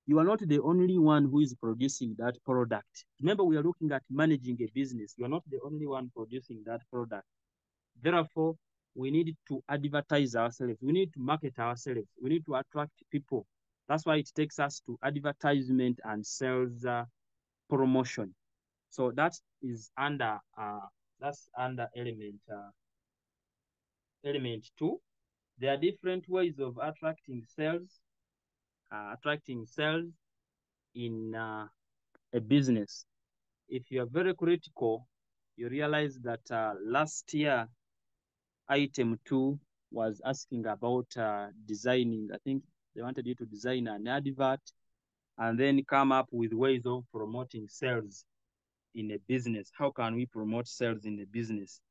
you are not the only one who is producing that product. Remember, we are looking at managing a business. You are not the only one producing that product. Therefore, we need to advertise ourselves. We need to market ourselves. We need to attract people. That's why it takes us to advertisement and sales promotion. So that is under element 2. There are different ways of attracting sales in a business. If you are very critical, you realize that last year, item 2 was asking about designing. I think they wanted you to design an advert and then come up with ways of promoting sales in a business. How can we promote sales in a business?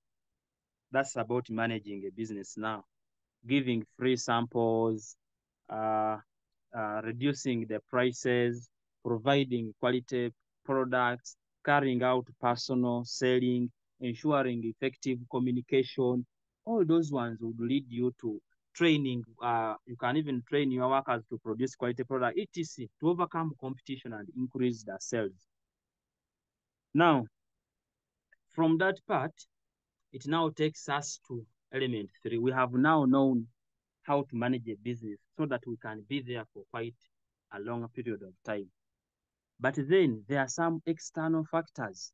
That's about managing a business now. Giving free samples, reducing the prices, providing quality products, carrying out personal selling, ensuring effective communication. All those ones would lead you to training. You can even train your workers to produce quality product, etc., to overcome competition and increase the sales. Now, from that part, it now takes us to element 3. We have now known how to manage a business so that we can be there for quite a long period of time. But then there are some external factors.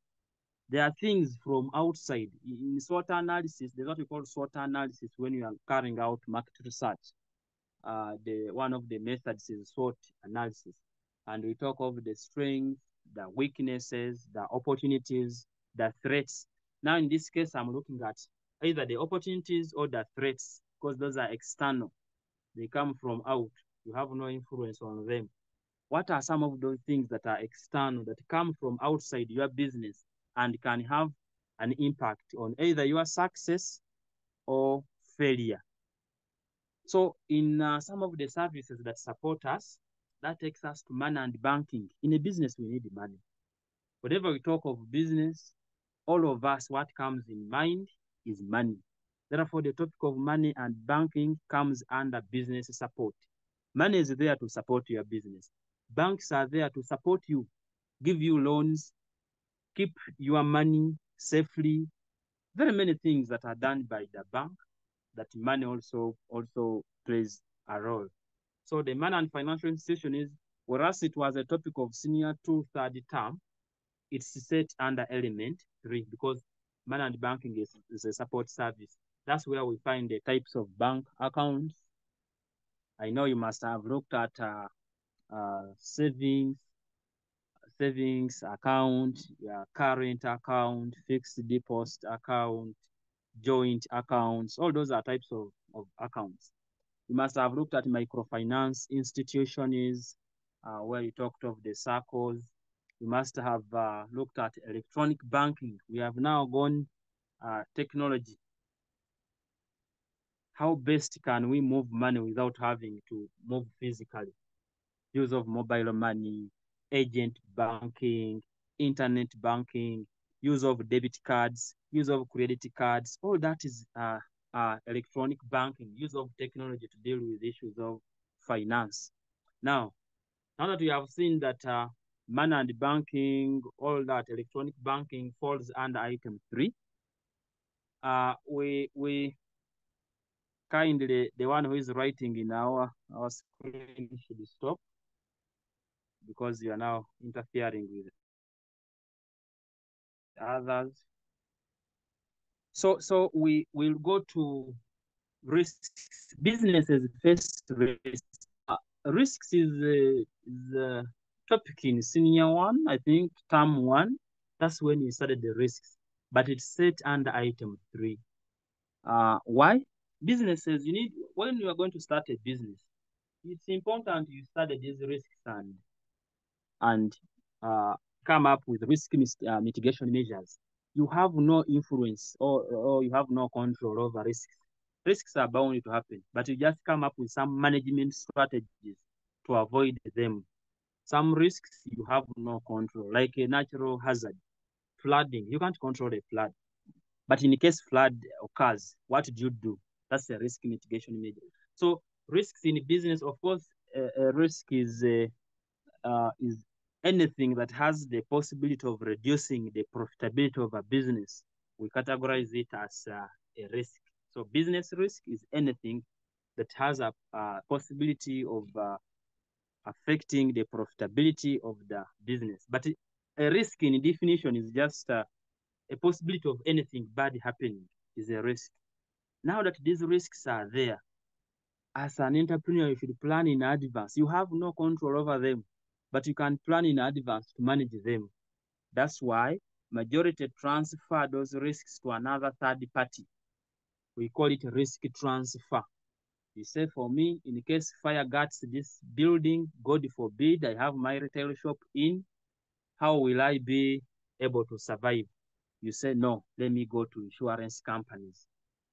There are things from outside. In SWOT analysis, there's what we call SWOT analysis when you are carrying out market research. One of the methods is SWOT analysis. And we talk of the strengths, the weaknesses, the opportunities, the threats. Now, in this case, I'm looking at either the opportunities or the threats, because those are external. they come from out. You have no influence on them. What are some of those things that are external, that come from outside your business and can have an impact on either your success or failure? So in some of the services that support us, that takes us to money and banking. In a business, we need money. Whenever we talk of business, all of us, what comes in mind is money. Therefore, the topic of money and banking comes under business support. Money is there to support your business. Banks are there to support you, give you loans, keep your money safely. Very many things that are done by the bank that money also plays a role. So the money and financial institution is, whereas it was a topic of senior 2 third term, it's set under element 3 because money and banking is a support service. That's where we find the types of bank accounts. I know you must have looked at savings account, current account, fixed deposit account, joint accounts. All those are types of accounts. You must have looked at microfinance institutions, where you talked of the circles. You must have looked at electronic banking. We have now gone technology. How best can we move money without having to move physically? Use of mobile money, agent banking, internet banking, use of debit cards, use of credit cards. All that is electronic banking, use of technology to deal with issues of finance. Now that we have seen that money and banking, all that electronic banking falls under item 3, we kindly, the one who is writing in our screen should stop, because you are now interfering with others. So we will go to risks. Businesses face risks. Risks is a topic in senior 1, I think, term 1. That's when we started the risks, but it's set under item 3. Why? Businesses, you need, when you are going to start a business, it's important you study these risks and come up with risk mitigation measures. You have no influence or you have no control over risks. Risks are bound to happen, but you just come up with some management strategies to avoid them. Some risks you have no control, like a natural hazard, flooding. You can't control a flood, but in case flood occurs, what do you do? That's a risk mitigation measure. So risks in business, of course, a risk is anything that has the possibility of reducing the profitability of a business. We categorize it as a risk. So business risk is anything that has a possibility of affecting the profitability of the business. But a risk in definition is just a possibility of anything bad happening is a risk. Now that these risks are there, as an entrepreneur, you should plan in advance. You have no control over them, but you can plan in advance to manage them. That's why majority transfer those risks to another third party. We call it risk transfer. You say, for me, in case fire guts this building, God forbid, I have my retail shop in, how will I be able to survive? You say, no, let me go to insurance companies.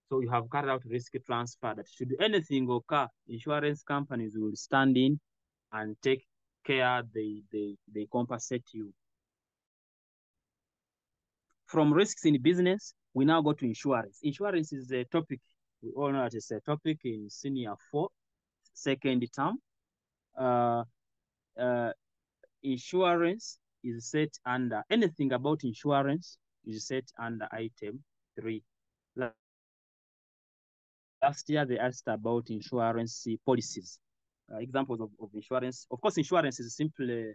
So you have carried out risk transfer that should anything occur, insurance companies will stand in and take care, they compensate you. From risks in business, we now go to insurance. Insurance is a topic, we all know that it's a topic in senior 4, second term. Insurance is set under, anything about insurance is set under item 3. Last year, they asked about insurance policies. Examples of insurance. Of course, insurance is simply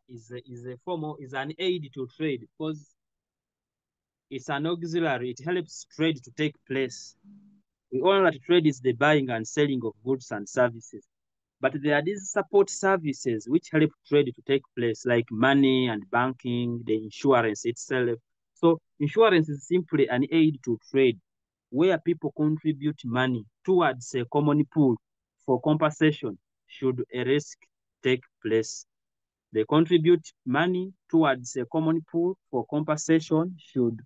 is an aid to trade, because it's an auxiliary. It helps trade to take place. We all know that trade is the buying and selling of goods and services. But there are these support services which help trade to take place, like money and banking, the insurance itself. So insurance is simply an aid to trade. where people contribute money towards a common pool for compensation should a risk take place. They contribute money towards a common pool for compensation should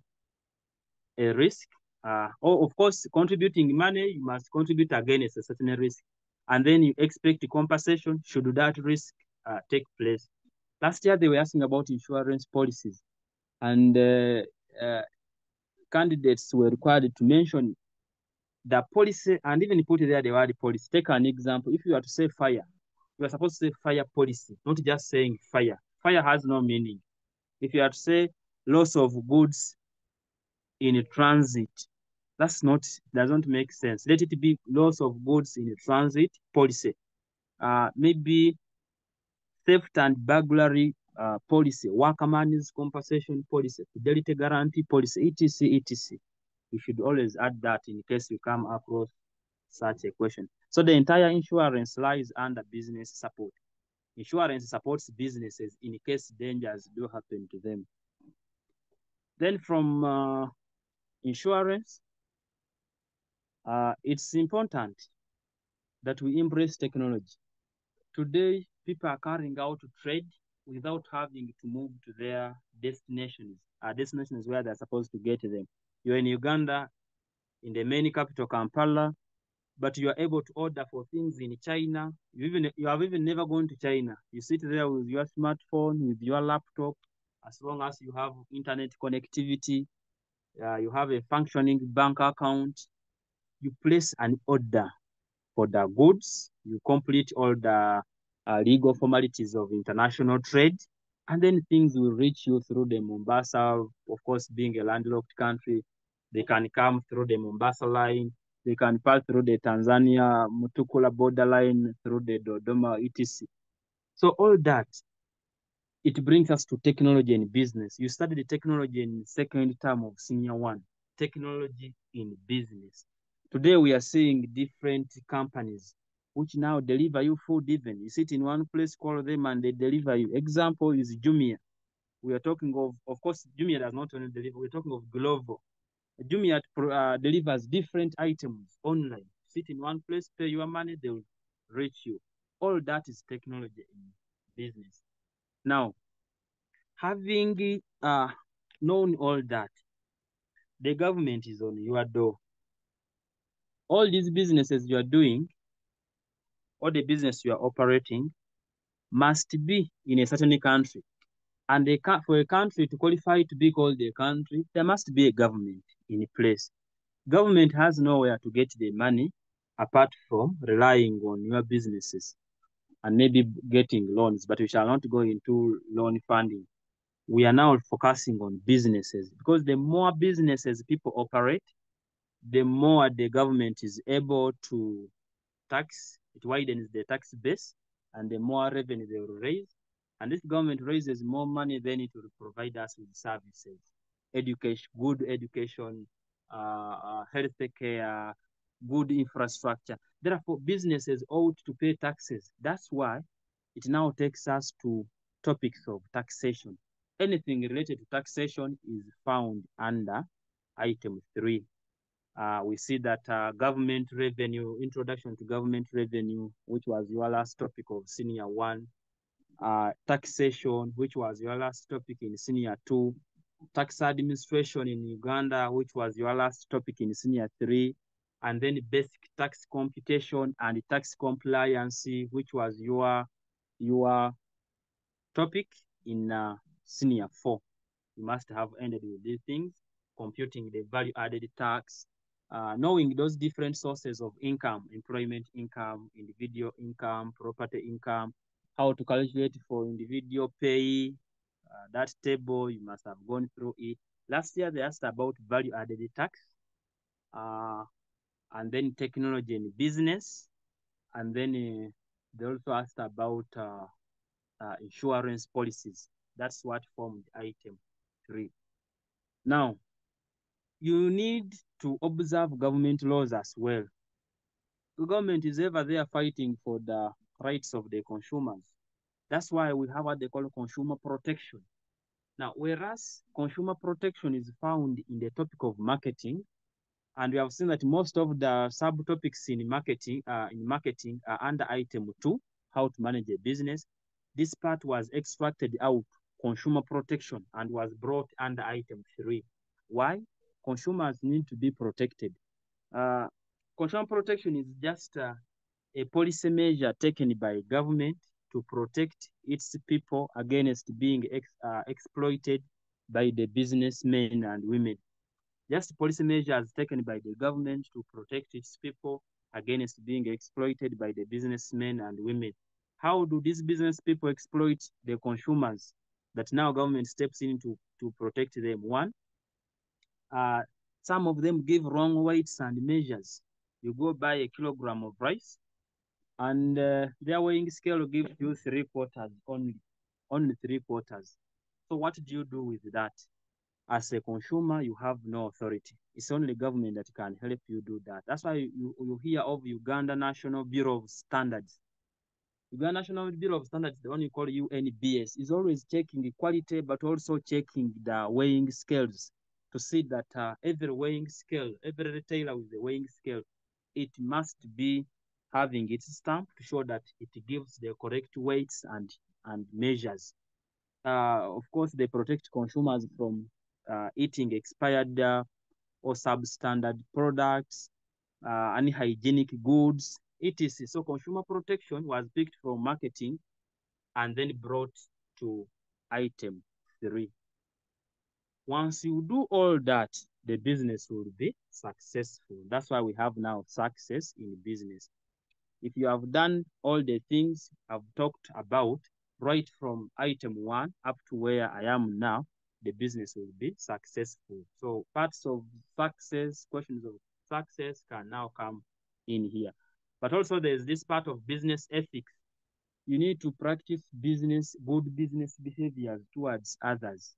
a risk. Or of course, contributing money, you must contribute against a certain risk. And then you expect compensation should that risk take place. Last year, they were asking about insurance policies. And candidates were required to mention the policy and even put there the word policy. Take an example. If you are to say fire, you are supposed to say fire policy, not just saying fire. Fire has no meaning. If you are to say loss of goods in transit, doesn't make sense. Let it be loss of goods in transit policy. Maybe theft and burglary policy, workman's compensation policy, fidelity guarantee policy, etc., etc. You should always add that in case you come across such a question. So the entire insurance lies under business support. Insurance supports businesses in case dangers do happen to them. Then from insurance, it's important that we embrace technology. Today, people are carrying out trade without having to move to their destinations where they're supposed to get them. You're in Uganda, in the main capital, Kampala, but you are able to order for things in China. You have even never gone to China. You sit there with your smartphone, with your laptop, as long as you have internet connectivity, you have a functioning bank account, you place an order for the goods, you complete all the legal formalities of international trade, and then things will reach you through the Mombasa. Of course, being a landlocked country, they can come through the Mombasa line, they can pass through the Tanzania Mutukula borderline, through the Dodoma, etc. So all that, it brings us to technology and business. You studied technology in second term of senior one, technology in business. Today we are seeing different companies which now deliver you food even. You sit in one place, call them, and they deliver you. Example is Jumia. We are talking of course, Jumia does not only deliver, we're talking of Glovo. Jumia delivers different items online. Sit in one place, pay your money, they will reach you. All that is technology in business. Now, having known all that, the government is on your door. All these businesses you are doing, all the business you are operating, must be in a certain country. And for a country to qualify to be called a country, there must be a government in place. Government has nowhere to get the money apart from relying on your businesses and maybe getting loans, but we shall not go into loan funding. We are now focusing on businesses because the more businesses people operate, the more the government is able to tax, it widens the tax base, and the more revenue they will raise. And this government raises more money, then it will provide us with services, education, good education, health care, good infrastructure. Therefore, businesses ought to pay taxes. That's why it now takes us to topics of taxation. Anything related to taxation is found under item 3. We see that government revenue, introduction to government revenue, which was your last topic of senior 1, taxation, which was your last topic in senior 2, tax administration in Uganda, which was your last topic in senior 3, and then basic tax computation and tax compliance, which was your topic in senior 4. You must have ended with these things, computing the value-added tax, knowing those different sources of income, employment income, individual income, property income, how to calculate for individual pay, that table, you must have gone through it. Last year, they asked about value-added tax, and then technology and business, and then they also asked about insurance policies. That's what formed item 3. Now, you need to observe government laws as well. The government is ever there fighting for the rights of the consumers. That's why we have what they call consumer protection. Now, whereas consumer protection is found in the topic of marketing, And we have seen that most of the subtopics in marketing are under item 2, how to manage a business. This part was extracted out, consumer protection, and was brought under item 3. Why? Consumers need to be protected. Consumer protection is just a policy measure taken by government to protect its people against being exploited by the businessmen and women. Just policy measures taken by the government to protect its people against being exploited by the businessmen and women. How do these business people exploit the consumers that now government steps in to protect them? One, some of them give wrong weights and measures. You go buy a kilogram of rice, and their weighing scale gives you 3/4 only 3/4. So what do you do with that? As a consumer, you have no authority. It's only government that can help you do that. That's why you hear of Uganda National Bureau of Standards. Uganda National Bureau of Standards, the one you call UNBS, is always checking the quality, but also checking the weighing scales to see that every weighing scale, every retailer with the weighing scale, it must be having its stamp to show that it gives the correct weights and measures. Of course, they protect consumers from eating expired or substandard products, unhygienic goods, etc. So consumer protection was picked from marketing and then brought to item 3. Once you do all that, the business will be successful. That's why we have now success in business. If you have done all the things I've talked about, right from item 1 up to where I am now, the business will be successful. So parts of success, questions of success can now come in here. But also there's this part of business ethics. You need to practice good business behaviors towards others.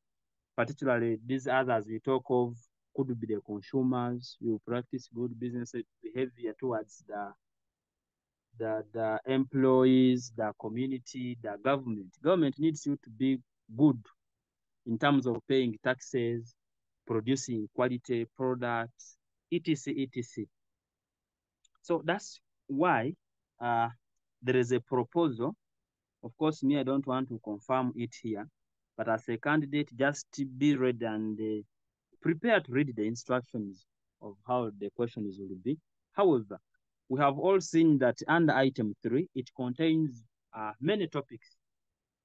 Particularly these others we talk of could be the consumers. You practice good business behavior towards the employees, the community, the government. Government needs you to be good in terms of paying taxes, producing quality products, etc., etc. So that's why there is a proposal. Of course, me, I don't want to confirm it here, but as a candidate, just be ready and prepare to read the instructions of how the questions will be. However, we have all seen that under item 3, it contains many topics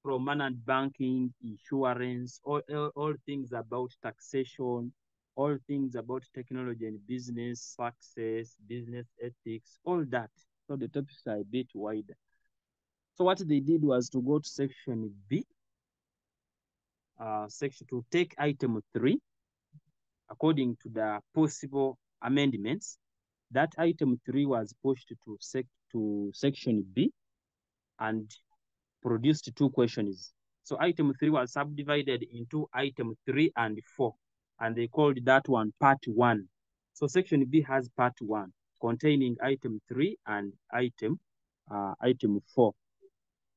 from managed banking, insurance, all things about taxation, all things about technology and business, success, business ethics, all that. So the topics are a bit wider. So what they did was to go to section B, section to take item 3, according to the possible amendments. That item 3 was pushed to section B and produced 2 questions. So item 3 was subdivided into item 3 and 4, and they called that one part 1. So section B has part 1 containing item 3 and item 4.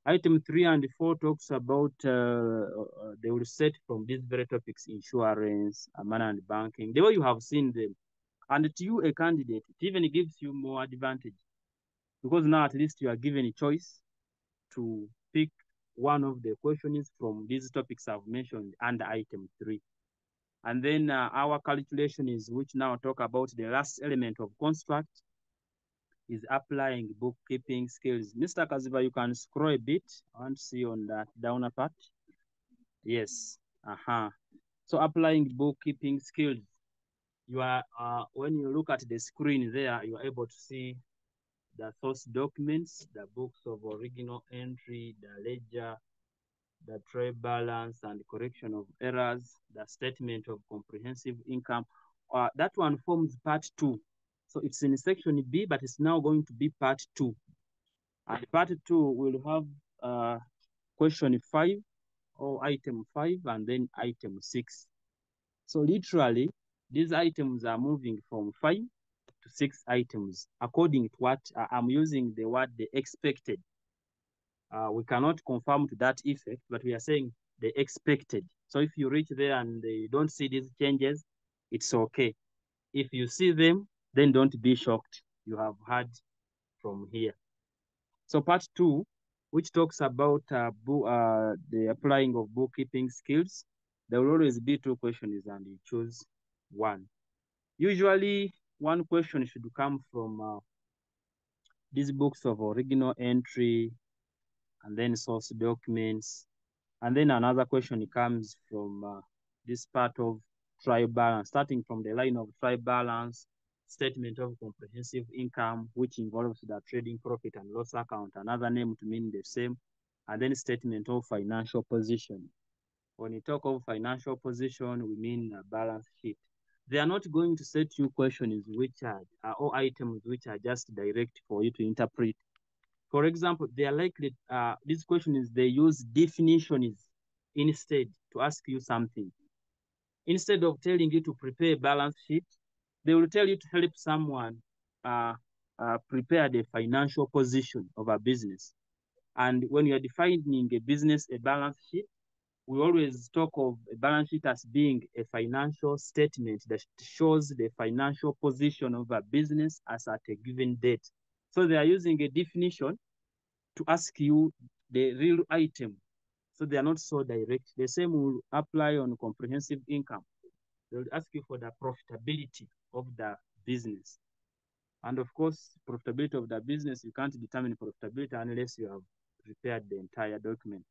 Item 3 and 4 talks about, they will set from these very topics, insurance, managed banking, the way you have seen them. And to you, a candidate, it even gives you more advantage because now at least you are given a choice to pick one of the questions from these topics I've mentioned under item 3. And then our calculation is, which now talk about the last element of construct, is applying bookkeeping skills. Mr. Kaziba, you can scroll a bit. I want to see on that downer part. Yes. So applying bookkeeping skills. You are when you look at the screen there, you are able to see the source documents, the books of original entry, the ledger, the trade balance and correction of errors, the statement of comprehensive income. That one forms part 2. So it's in section B, but it's now going to be part 2. And part 2 will have question 5 or item 5 and then item 6. So literally, these items are moving from 5 to 6 items according to what I'm using the word the expected. We cannot confirm to that effect, but we are saying the expected. So if you reach there and you don't see these changes, it's okay. If you see them, then don't be shocked. You have heard from here. So part 2, which talks about the applying of bookkeeping skills, there will always be 2 questions and you choose one. Usually, one question should come from these books of original entry and then source documents. And then another question comes from this part of trial balance, starting from the line of trial balance, statement of comprehensive income, which involves the trading profit and loss account, another name to mean the same, and then statement of financial position. When you talk of financial position, we mean a balance sheet. They are not going to set you questions which are or items which are just direct for you to interpret. For example, they are likely, this question is they use definitions instead to ask you something. Instead of telling you to prepare a balance sheet, they will tell you to help someone prepare the financial position of a business. And when you are defining a business, a balance sheet, we always talk of a balance sheet as being a financial statement that shows the financial position of a business as at a given date. So they are using a definition to ask you the real item. So they are not so direct. The same will apply on comprehensive income. They will ask you for the profitability of the business. And of course, profitability of the business, you can't determine profitability unless you have prepared the entire document.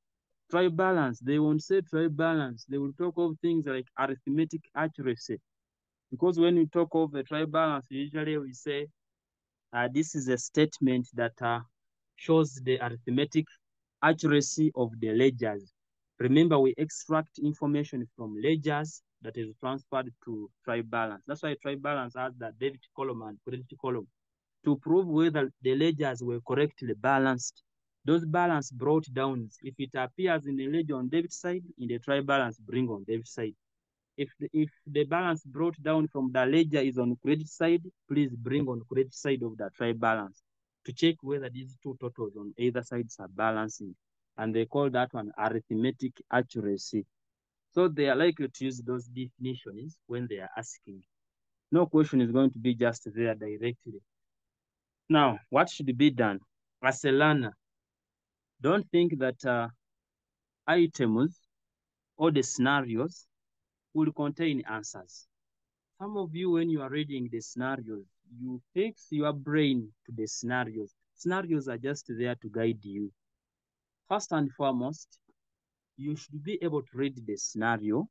Trial balance, they won't say trial balance. They will talk of things like arithmetic accuracy. Because when we talk of a trial balance, usually we say this is a statement that shows the arithmetic accuracy of the ledgers. Remember, we extract information from ledgers that is transferred to trial balance. That's why trial balance has the debit column and credit column to prove whether the ledgers were correctly balanced. Those balance brought down, if it appears in the ledger on debit side, in the trial balance, bring on debit side. If the balance brought down from the ledger is on credit side, please bring on credit side of the trial balance to check whether these 2 totals on either sides are balancing. And they call that one arithmetic accuracy. So they are likely to use those definitions when they are asking. No question is going to be just there directly. Now, what should be done? As a learner, don't think that items or the scenarios will contain answers. Some of you, when you are reading the scenarios, you fix your brain to the scenarios. Scenarios are just there to guide you. First and foremost, you should be able to read the scenario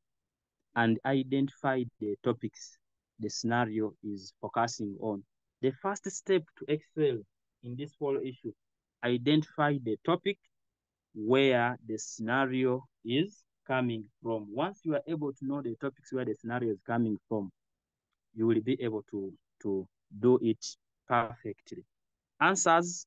and identify the topics the scenario is focusing on. The first step to excel in this whole issue, identify the topic where the scenario is coming from. Once you are able to know the topics where the scenario is coming from, you will be able to do it perfectly. Answers,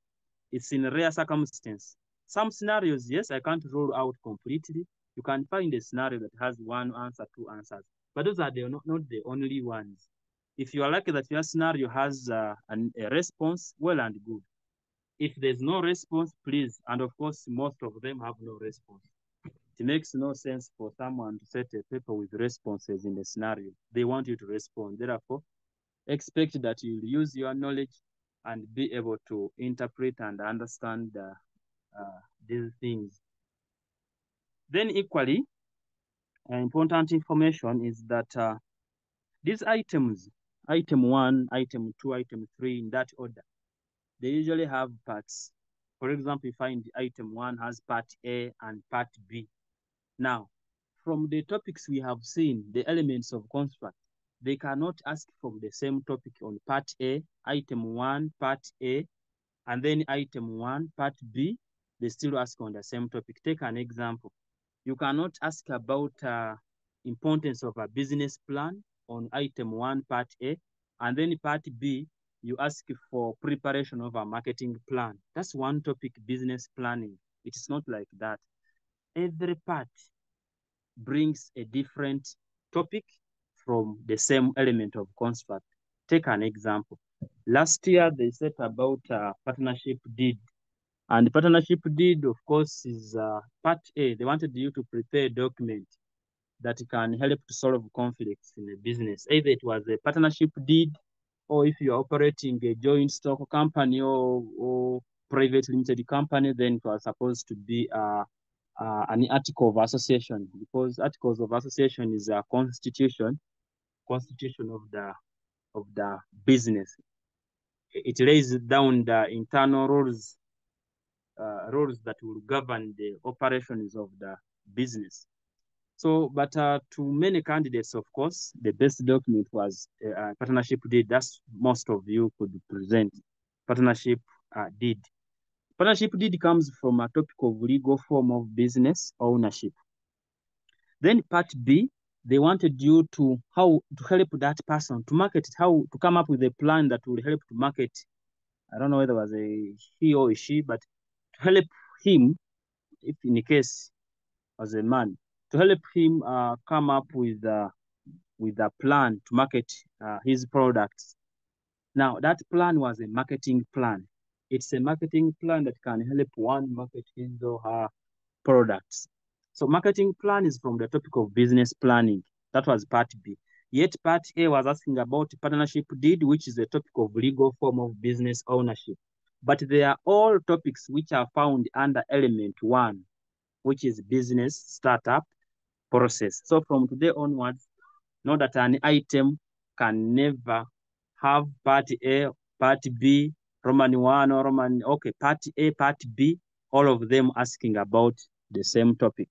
it's in rare circumstance. Some scenarios, yes, I can't rule out completely. You can find a scenario that has 1 answer, 2 answers, but those are not the only ones. If you are lucky that your scenario has a response, well and good. If there's no response, please, and of course, most of them have no response. It makes no sense for someone to set a paper with responses in the scenario. They want you to respond. Therefore, expect that you'll use your knowledge and be able to interpret and understand these things. Then equally, important information is that these items, item 1, item 2, item 3, in that order, they usually have parts. For example, you find item 1 has part A and part B. Now, from the topics we have seen, the elements of construct, they cannot ask from the same topic on part A, item 1, part A, and then item 1, part B, they still ask on the same topic. Take an example. You cannot ask about importance of a business plan on item 1, part A, and then part B, you ask for preparation of a marketing plan. That's one topic, business planning. It is not like that. Every part brings a different topic from the same element of construct. Take an example. Last year, they said about partnership deed. And the partnership deed, of course, is part A. They wanted you to prepare a document that can help to solve conflicts in a business. Either it was a partnership deed, or if you're operating a joint stock company or private limited company, then it was supposed to be an article of association, because articles of association is a constitution of the business. It lays down the internal rules that will govern the operations of the business. So, but to many candidates, of course, the best document was partnership deed. That's most of you could present partnership deed. Partnership deed comes from a topic of legal form of business ownership. Then part B, they wanted you to help that person to market it, how to come up with a plan that will help to market. I don't know whether it was a he or a she, but to help him, if in the case as a man, to help him come up with a plan to market his products. Now, that plan was a marketing plan. It's a marketing plan that can help one market his or her products. So marketing plan is from the topic of business planning. That was part B. Yet part A was asking about partnership deed, which is a topic of legal form of business ownership. But they are all topics which are found under element 1, which is business startup process. So from today onwards, know that an item can never have part A, part B, Roman 1 or Roman, okay, part A, part B, all of them asking about the same topic.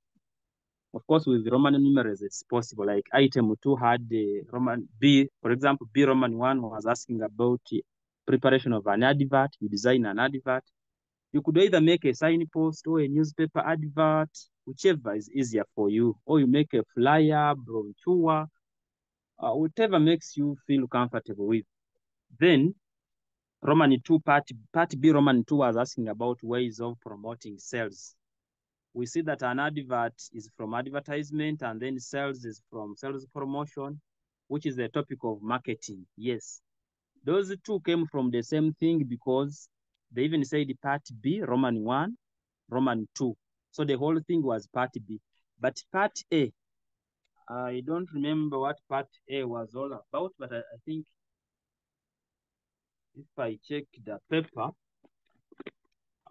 Of course, with Roman numerals, it's possible. Like item 2 had the Roman B, for example, B Roman 1 was asking about preparation of an advert. You design an advert. You could either make a signpost or a newspaper advert, whichever is easier for you, or you make a flyer, brochure, whatever makes you feel comfortable with. Then Roman 2 part B Roman 2 was asking about ways of promoting sales. We see that an advert is from advertisement, and then sales is from sales promotion, which is the topic of marketing. Yes, those two came from the same thing, because they even said part B, Roman 1, Roman 2. So the whole thing was part B. But part A, I don't remember what part A was all about, but I think if I check the paper,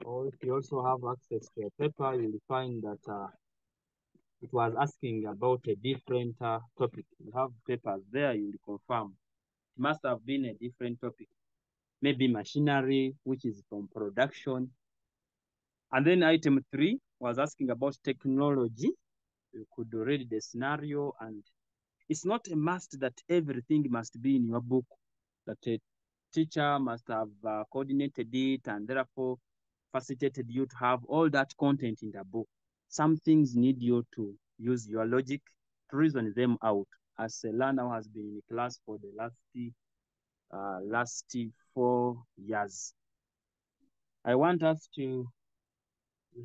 or if you also have access to a paper, you'll find that it was asking about a different topic. You have papers there, you'll confirm. It must have been a different topic. Maybe machinery, which is from production. And then item 3 was asking about technology. You could read the scenario, and it's not a must that everything must be in your book, that a teacher must have coordinated it and therefore facilitated you to have all that content in the book. Some things need you to use your logic to reason them out. As a learner who has been in class for the last 4 years, I want us to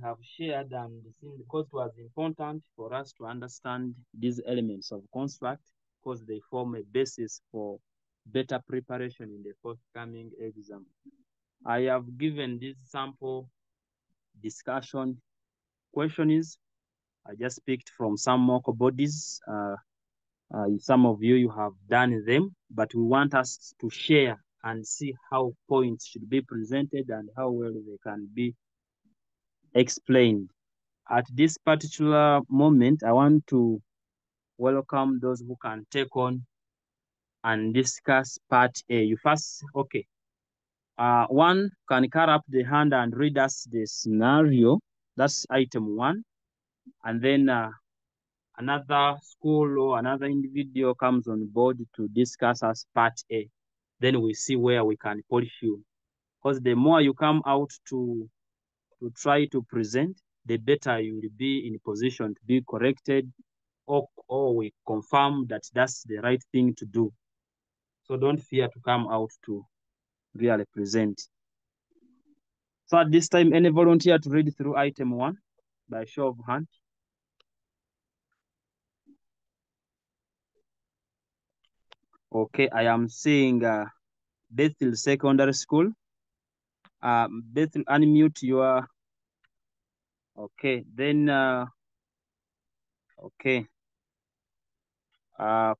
have shared and seen, because it was important for us to understand these elements of construct, because they form a basis for better preparation in the forthcoming exam. I have given this sample discussion questions. I just picked from some mock bodies. Some of you have done them, but we want us to share and see how points should be presented and how well they can be explained. At this particular moment, I want to welcome those who can take on and discuss part A. You first, okay. One can cut up the hand and read us the scenario. That's item 1. And then another school or another individual comes on board to discuss as part A. Then we see where we can polish you. Because the more you come out to try to present, the better you will be in position to be corrected, or we confirm that that's the right thing to do. So don't fear to come out to really present. So at this time, any volunteer to read through item 1 by show of hand? Okay, I am seeing Bethel Secondary School. Bethel, unmute your, okay, then, okay.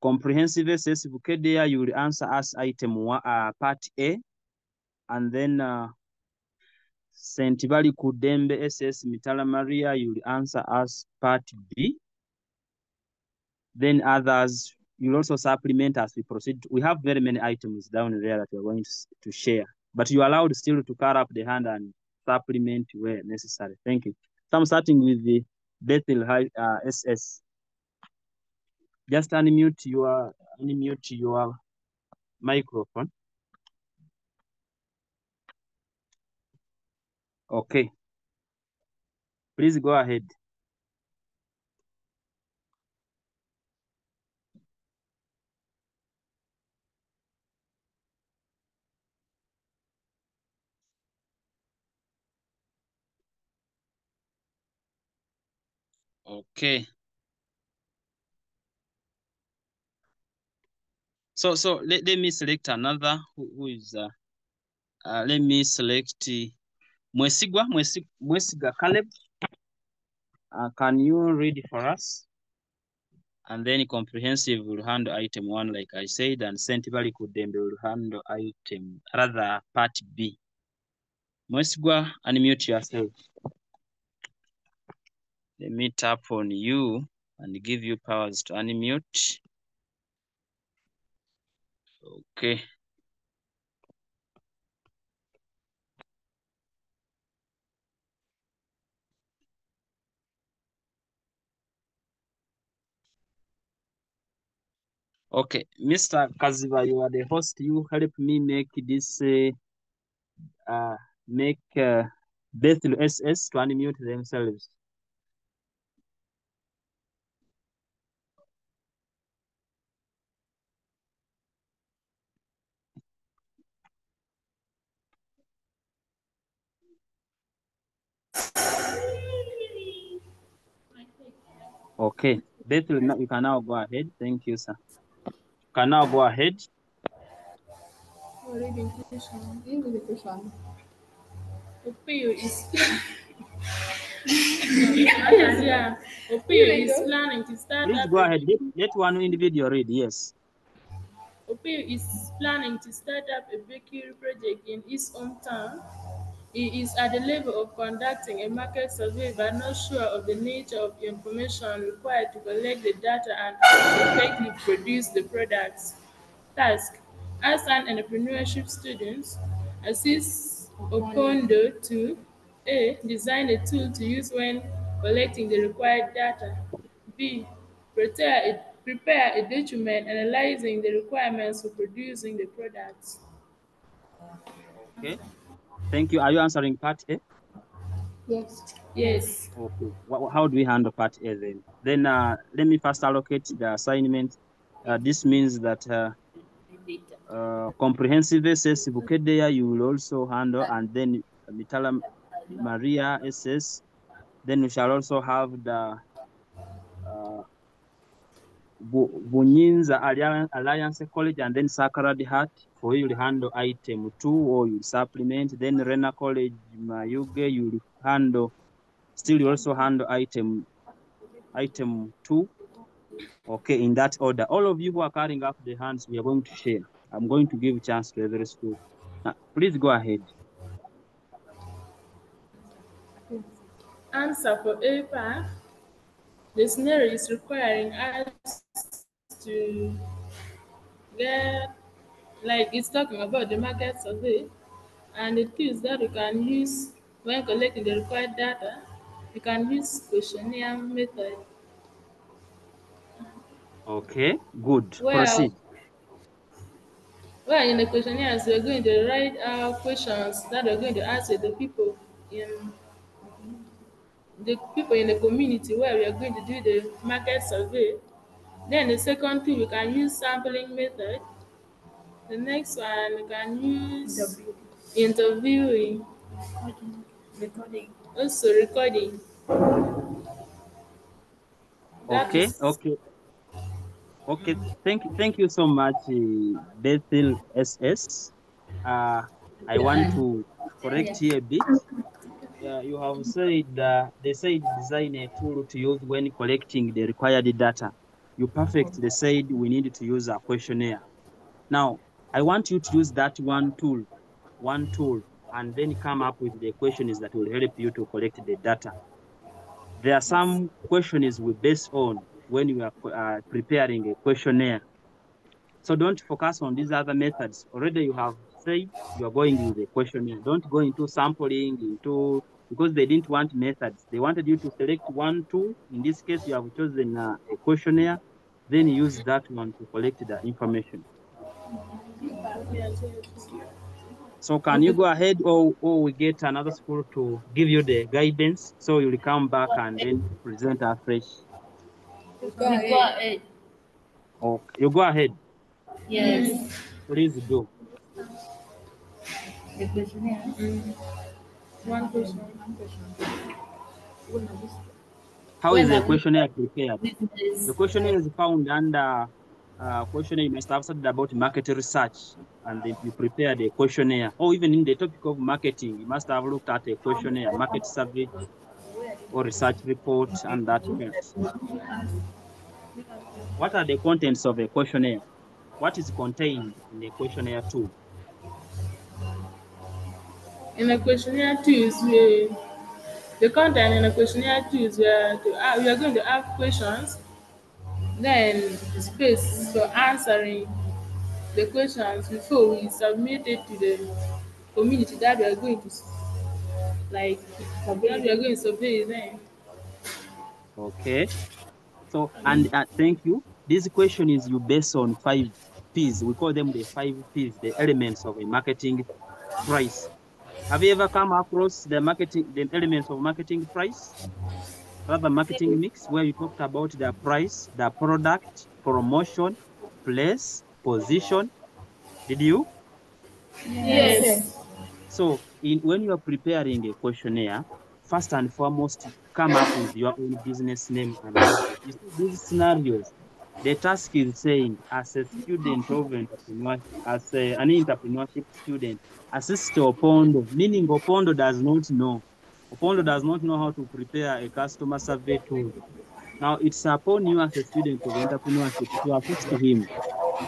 Comprehensive SS Bukedea, you will answer us item one, part A, and then St. Valley Kudembe SS Mitala Maria, you will answer us part B. Then others, you'll also supplement as we proceed. We have very many items down there that we're going to share, but you're allowed still to cut up the hand and supplement where necessary. Thank you. So I'm starting with the Bethel SS. Just unmute your microphone. Okay. Please go ahead. Okay. So let me select another who is let me select Mwesiga Caleb. Can you read for us? And then comprehensive will handle item 1, like I said, and St. Valley Kudembe will handle part B. Mwesigwa, unmute yourself. Let me tap on you and give you powers to unmute. Okay. Okay, Mr. Kaziba, you are the host. You help me make this, Bethel SS to unmute themselves. Okay, Bethel, you can now go ahead. Thank you, sir. You can now go ahead. Opio is Opio is planning to start Please up. go ahead. Let one individual read. Yes. Opio is planning to start up a bakery project in his hometown. He is at the level of conducting a market survey but not sure of the nature of the information required to collect the data and effectively produce the products. Task: as an entrepreneurship student, assist Opondo to A. Design a tool to use when collecting the required data. B. Prepare a document analyzing the requirements for producing the products. Okay. Thank you. Are you answering part A? Yes. Yes. Okay. How do we handle part A then? Then let me first allocate the assignment. This means that comprehensive SS Bukedea you will also handle, and then Mitala Maria SS. Then we shall also have the Bunyinza Alliance College, and then Sacred Heart. For you will handle item 2, or you supplement. Then Rena College Mayuge you will handle. Still, you also handle item 2. Okay, in that order. All of you who are carrying up the hands, we are going to share. I'm going to give a chance to every school. Please go ahead. Answer for A part. The scenario is requiring us to get, like it's talking about the market survey and the tools that we can use when collecting the required data. You can use questionnaire method. Okay, good. Well, Proceed. well, in the questionnaires, we're going to write out questions that we're going to ask the people in the community where we are going to do the market survey. Then the second thing, we can use sampling method. The next one, we can use interviewing, also recording. That Okay, is okay. Thank you so much, Bethel SS. I want to correct here a bit. You have said they said design a tool to use when collecting the required data. you perfectly said we need to use a questionnaire. Now, I want you to use that one tool, and then come up with the questions that will help you to collect the data. There are some questions we base on when you are preparing a questionnaire. So don't focus on these other methods. Already you have said you are going with a questionnaire. Don't go into sampling, because they didn't want methods. They wanted you to select one tool. In this case, you have chosen a questionnaire. Then use that one to collect the information. So can you go ahead, or we get another school to give you the guidance? So you'll come back and then present afresh. Go ahead. Okay, you go ahead. Yes. Please do. The questionnaire. One question. How is the questionnaire prepared? Business. The questionnaire is found under questionnaire. You must have studied about market research, and then you prepare the questionnaire. Or even in the topic of marketing, you must have looked at a questionnaire, market survey, or research report, and that part. What are the contents of a questionnaire? What is contained in a questionnaire tool? In a questionnaire tools, the content in a questionnaire tools, we are going to ask questions, then space for answering the questions before we submit it to the community that we are going to that we are going to survey them. Okay. So, and thank you. This question is you based on 5 P's. We call them the 5 P's, the elements of a marketing price. Have you ever come across the elements of marketing price? Rather marketing mix, where you talked about the price, the product, promotion, place, position. Did you? Yes. So when you are preparing a questionnaire, first and foremost, come up with your own business name and address. You see these scenarios, the task is saying, as a student of entrepreneurship, an entrepreneurship student, assist Opondo, meaning Opondo does not know. Opondo does not know how to prepare a customer survey tool. Now it's upon you as a student of entrepreneurship to assist him.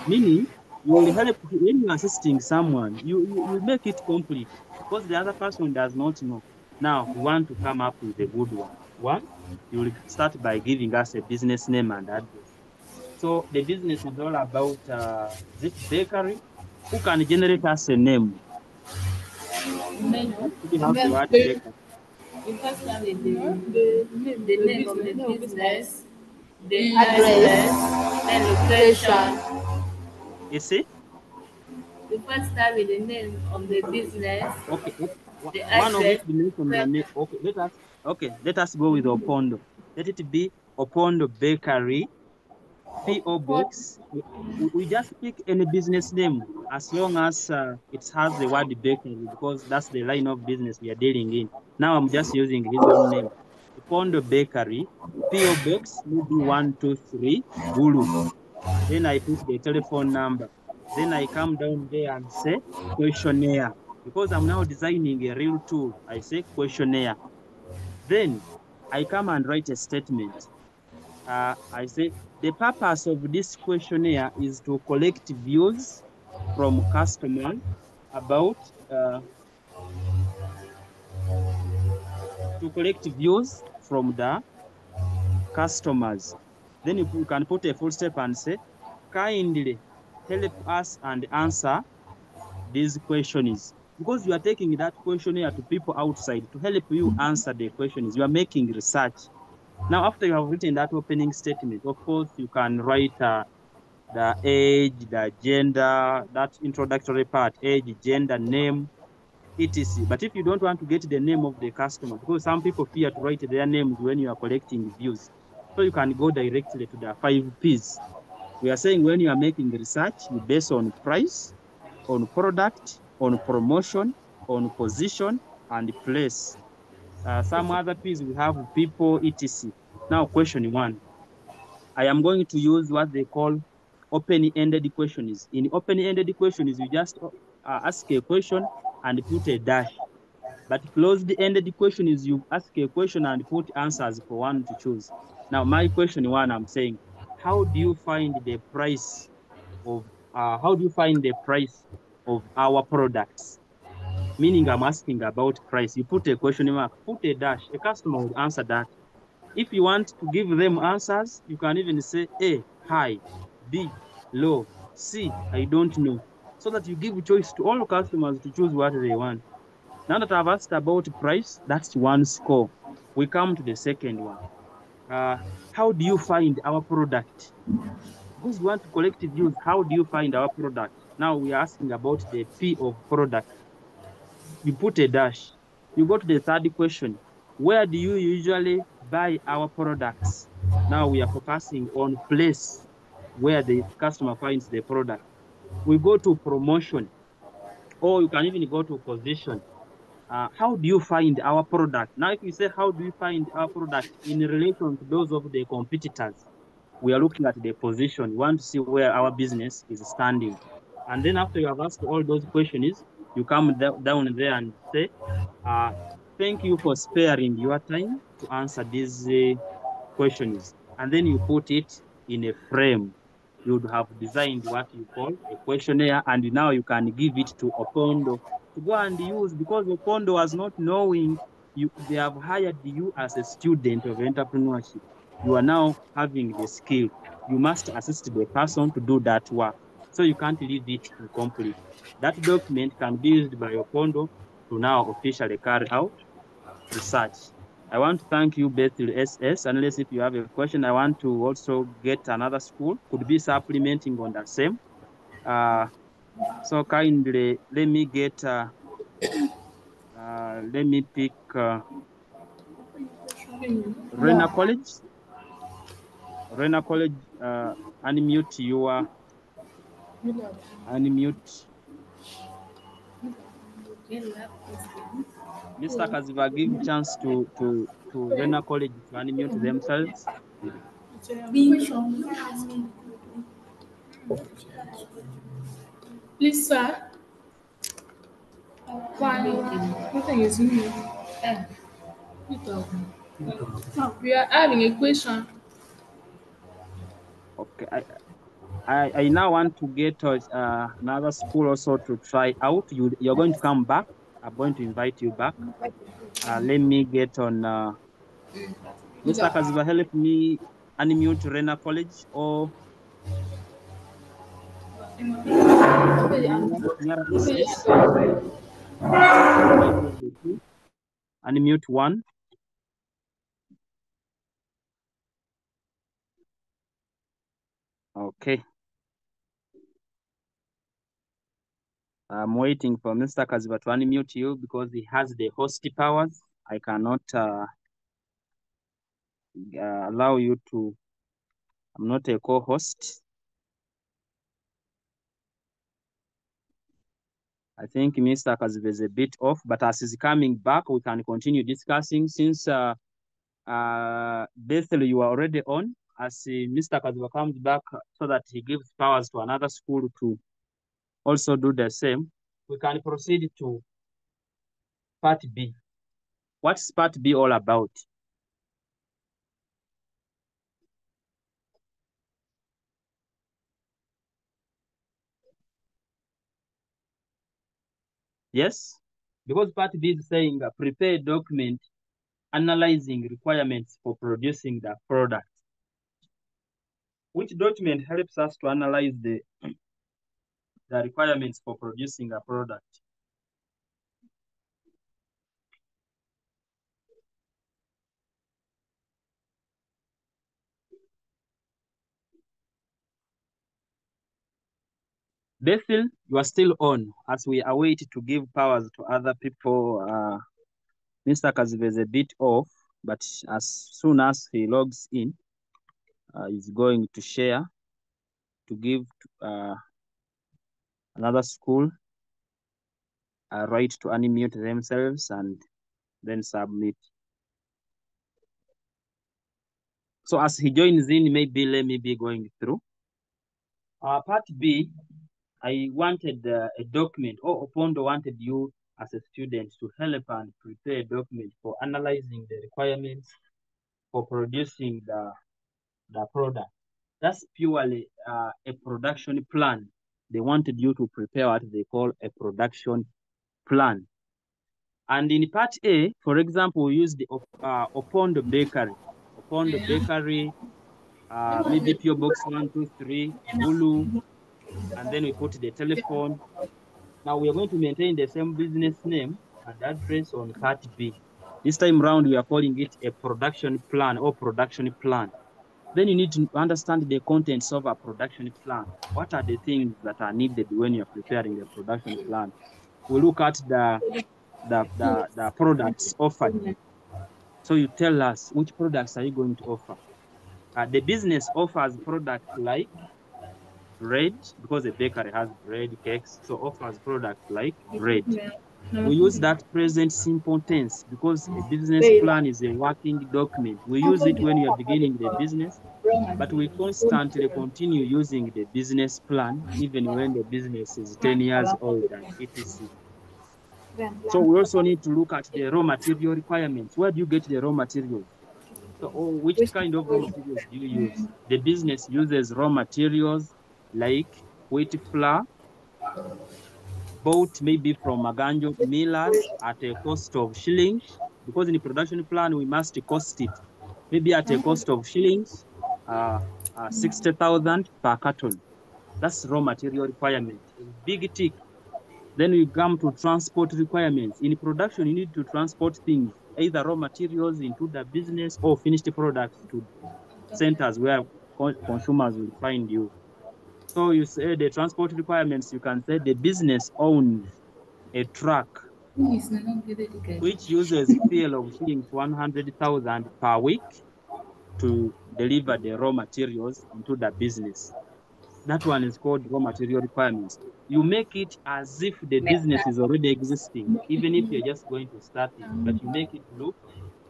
Meaning, you will help when you're assisting someone, you make it complete because the other person does not know. Now, we want to come up with a good one. One, you will start by giving us a business name and address. So the business is all about is it bakery? Who can generate us a name? We have the word bakery. You first start with the name of the business, the address, then location. You see? You first start with the name of the business, Okay. the One of it address. we mentioned the name. Let us go with Opondo. Let it be Opondo Bakery, PO Box. We just pick any business name as long as it has the word bakery because that's the line of business we are dealing in. Now I'm just using his own name. Opondo Bakery, PO Box, maybe 123 Gulu. Then I put the telephone number. Then I come down there and say questionnaire. Because I'm now designing a real tool, I say questionnaire. Then I come and write a statement. I say the purpose of this questionnaire is to collect views from customers about to collect views from the customers. Then you can put a full step and say kindly help us and answer these questions because you are taking that questionnaire to people outside to help you answer the questions. You are making research. Now, after you have written that opening statement, of course, you can write the age, the gender, that introductory part, age, gender, name, etc. But if you don't want to get the name of the customer, because some people fear to write their names when you are collecting views, so you can go directly to the 5 Ps. We are saying when you are making research, you base on price, on product, on promotion, on position, and place. Some other P's we have people, etc. Now, question 1. I am going to use what they call open-ended questions. In open-ended questions, you just ask a question and put a dash. But closed-ended question is you ask a question and put answers for one to choose. Now, my question 1, I'm saying, how do you find the price of our products? Meaning I'm asking about price. You put a question mark, put a dash, a customer will answer that. If you want to give them answers, you can even say A, high, B, low, C, I don't know. So that you give choice to all customers to choose what they want. Now that I've asked about price, that's one score. We come to the second one. How do you find our product? Because we want to collect views, how do you find our product? Now we are asking about the P of product. You put a dash. You go to the third question. Where do you usually buy our products? Now we are focusing on place where the customer finds the product. We go to promotion, or you can even go to position. How do you find our product? Now, if you say, how do you find our product in relation to those of the competitors? We are looking at the position. We want to see where our business is standing. And then after you have asked all those questions, you come down there and say, thank you for sparing your time to answer these questions. And then you put it in a frame. You would have designed what you call a questionnaire, and now you can give it to Opondo to go and use, because Opondo was not knowing you. They have hired you as a student of entrepreneurship. You are now having the skill. You must assist the person to do that work. So you can't leave it incomplete. That document can be used by Opondo to now officially carry out research. I want to thank you, Bethel S.S. Unless if you have a question, I want to also get another school, could be supplementing on the same. So kindly let me get, let me pick Rena College. Rena College, unmute your, unmute. Mr. Kaziva, give chance to Rena College to unmute themselves. Please, sir. Why? Nothing is new. We are having a question. Okay, I now want to get another school also to try out. You're going to come back. I'm going to invite you back. Let me get on. Mr. Kaziva, help me unmute Rena College or Nyara SS. Unmute one. Okay. I'm waiting for Mr. Kaziva to unmute you because he has the host powers. I cannot allow you to. I'm not a co-host. I think Mr. Kaziva is a bit off, but as he's coming back, we can continue discussing. Since Bethel, you are already on. As Mr. Kaziva comes back, so that he gives powers to another school to also do the same, we can proceed to part B. What's part B all about? Yes, because part B is saying prepare a document analyzing requirements for producing the product. Which document helps us to analyze the requirements for producing a product? Bethel, you are still on as we await to give powers to other people. Mr. Kaziva is a bit off, but as soon as he logs in, he's going to share to give another school a right to unmute themselves and then submit. So as he joins in, maybe let me be going through. Part B, I wanted a document, or Opondo wanted you as a student to help and prepare a document for analyzing the requirements for producing the product. That's purely a production plan. They wanted you to prepare what they call a production plan. And in part A, for example, we use the upon the bakery. Upon the bakery, maybe PO Box 123, Bulu, and then we put the telephone. Now we are going to maintain the same business name and address on part B. This time round, we are calling it a production plan or production plan. Then you need to understand the contents of a production plan. What are the things that are needed when you're preparing a production plan? We look at the products offered. So you tell us which products are you going to offer. The business offers products like bread, because the bakery has bread, cakes, so offers products like bread. We use that present simple tense because a business plan is a working document. We use it when you are beginning the business, but we constantly continue using the business plan even when the business is 10 years old and etc. So we also need to look at the raw material requirements. Where do you get the raw materials? So which kind of raw materials do you use? The business uses raw materials like wheat flour, bought maybe from Maganjo millers at a cost of shillings, because in the production plan, we must cost it, maybe at a cost of shillings, 60,000 per carton. That's raw material requirement, a big tick. Then we come to transport requirements. In production, you need to transport things, either raw materials into the business or finished products to centers where consumers will find you. So you say the transport requirements, you can say the business owns a truck which uses fuel of shillings 100,000 per week to deliver the raw materials into the business. That one is called raw material requirements. You make it as if the business is already existing, even if you're just going to start it, but you make it look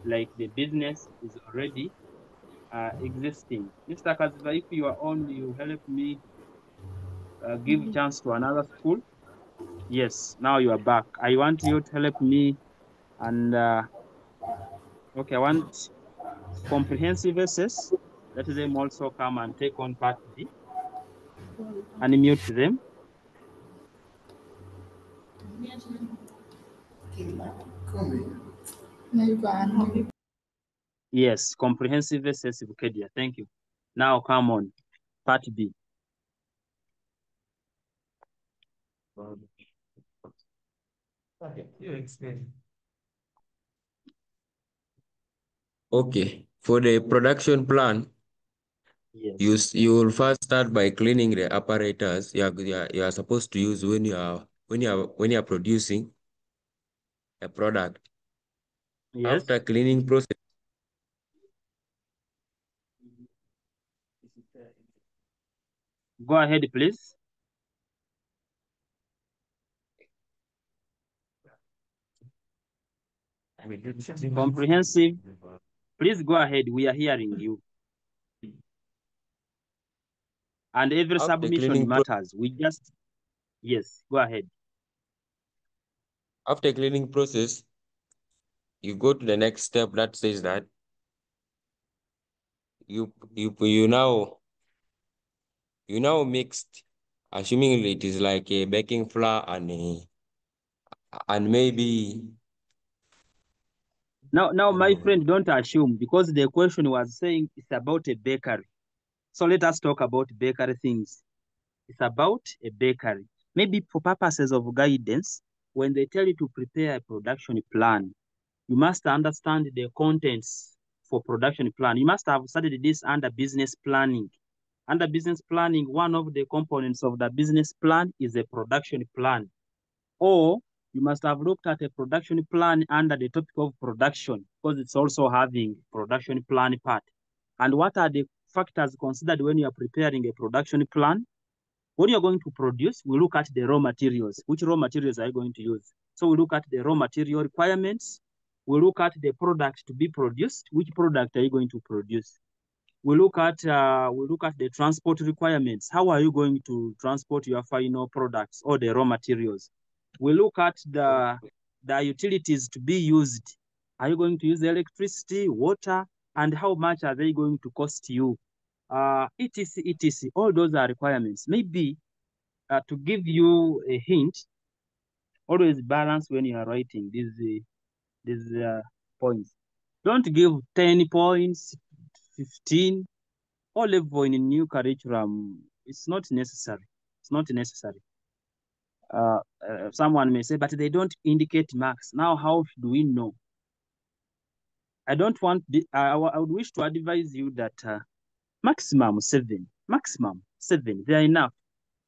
like the business is already existing. Mr. Kaziva, if you are on, you help me give chance to another school. Yes, now you are back. I want you to help me and okay, I want comprehensive essays. Let them also come and take on part B and mute them. Yes, comprehensive essays, Bukedia. Thank you. Now come on, part B. Okay, for the production plan, yes, you will first start by cleaning the apparatus you are supposed to use when you are producing a product. Yes. After cleaning process, Go ahead, please. Comprehensive. Please go ahead. We are hearing you. And every after submission matters. We just, yes, go ahead. After cleaning process, you go to the next step that says that you now mixed, assuming it is like a baking flour and maybe. Now, my friend, don't assume, because the question was saying it's about a bakery. So let us talk about bakery things. It's about a bakery. Maybe for purposes of guidance, when they tell you to prepare a production plan, you must understand the contents for production plan. You must have studied this under business planning. Under business planning, one of the components of the business plan is a production plan. Or you must have looked at a production plan under the topic of production, because it's also having production plan part. And what are the factors considered when you are preparing a production plan? When you're going to produce, we look at the raw materials. Which raw materials are you going to use? So we look at the raw material requirements. We look at the product to be produced. Which product are you going to produce? We look at the transport requirements. How are you going to transport your final products or the raw materials? We look at the utilities to be used. Are you going to use electricity, water, and how much are they going to cost you? etc, etc. All those are requirements. Maybe to give you a hint, always balance when you are writing these points. Don't give 10 points, 15, or level in a new curriculum. It's not necessary. It's not necessary. Someone may say, but they don't indicate marks. Now, how do we know? I don't want, I would wish to advise you that maximum 7, they are enough.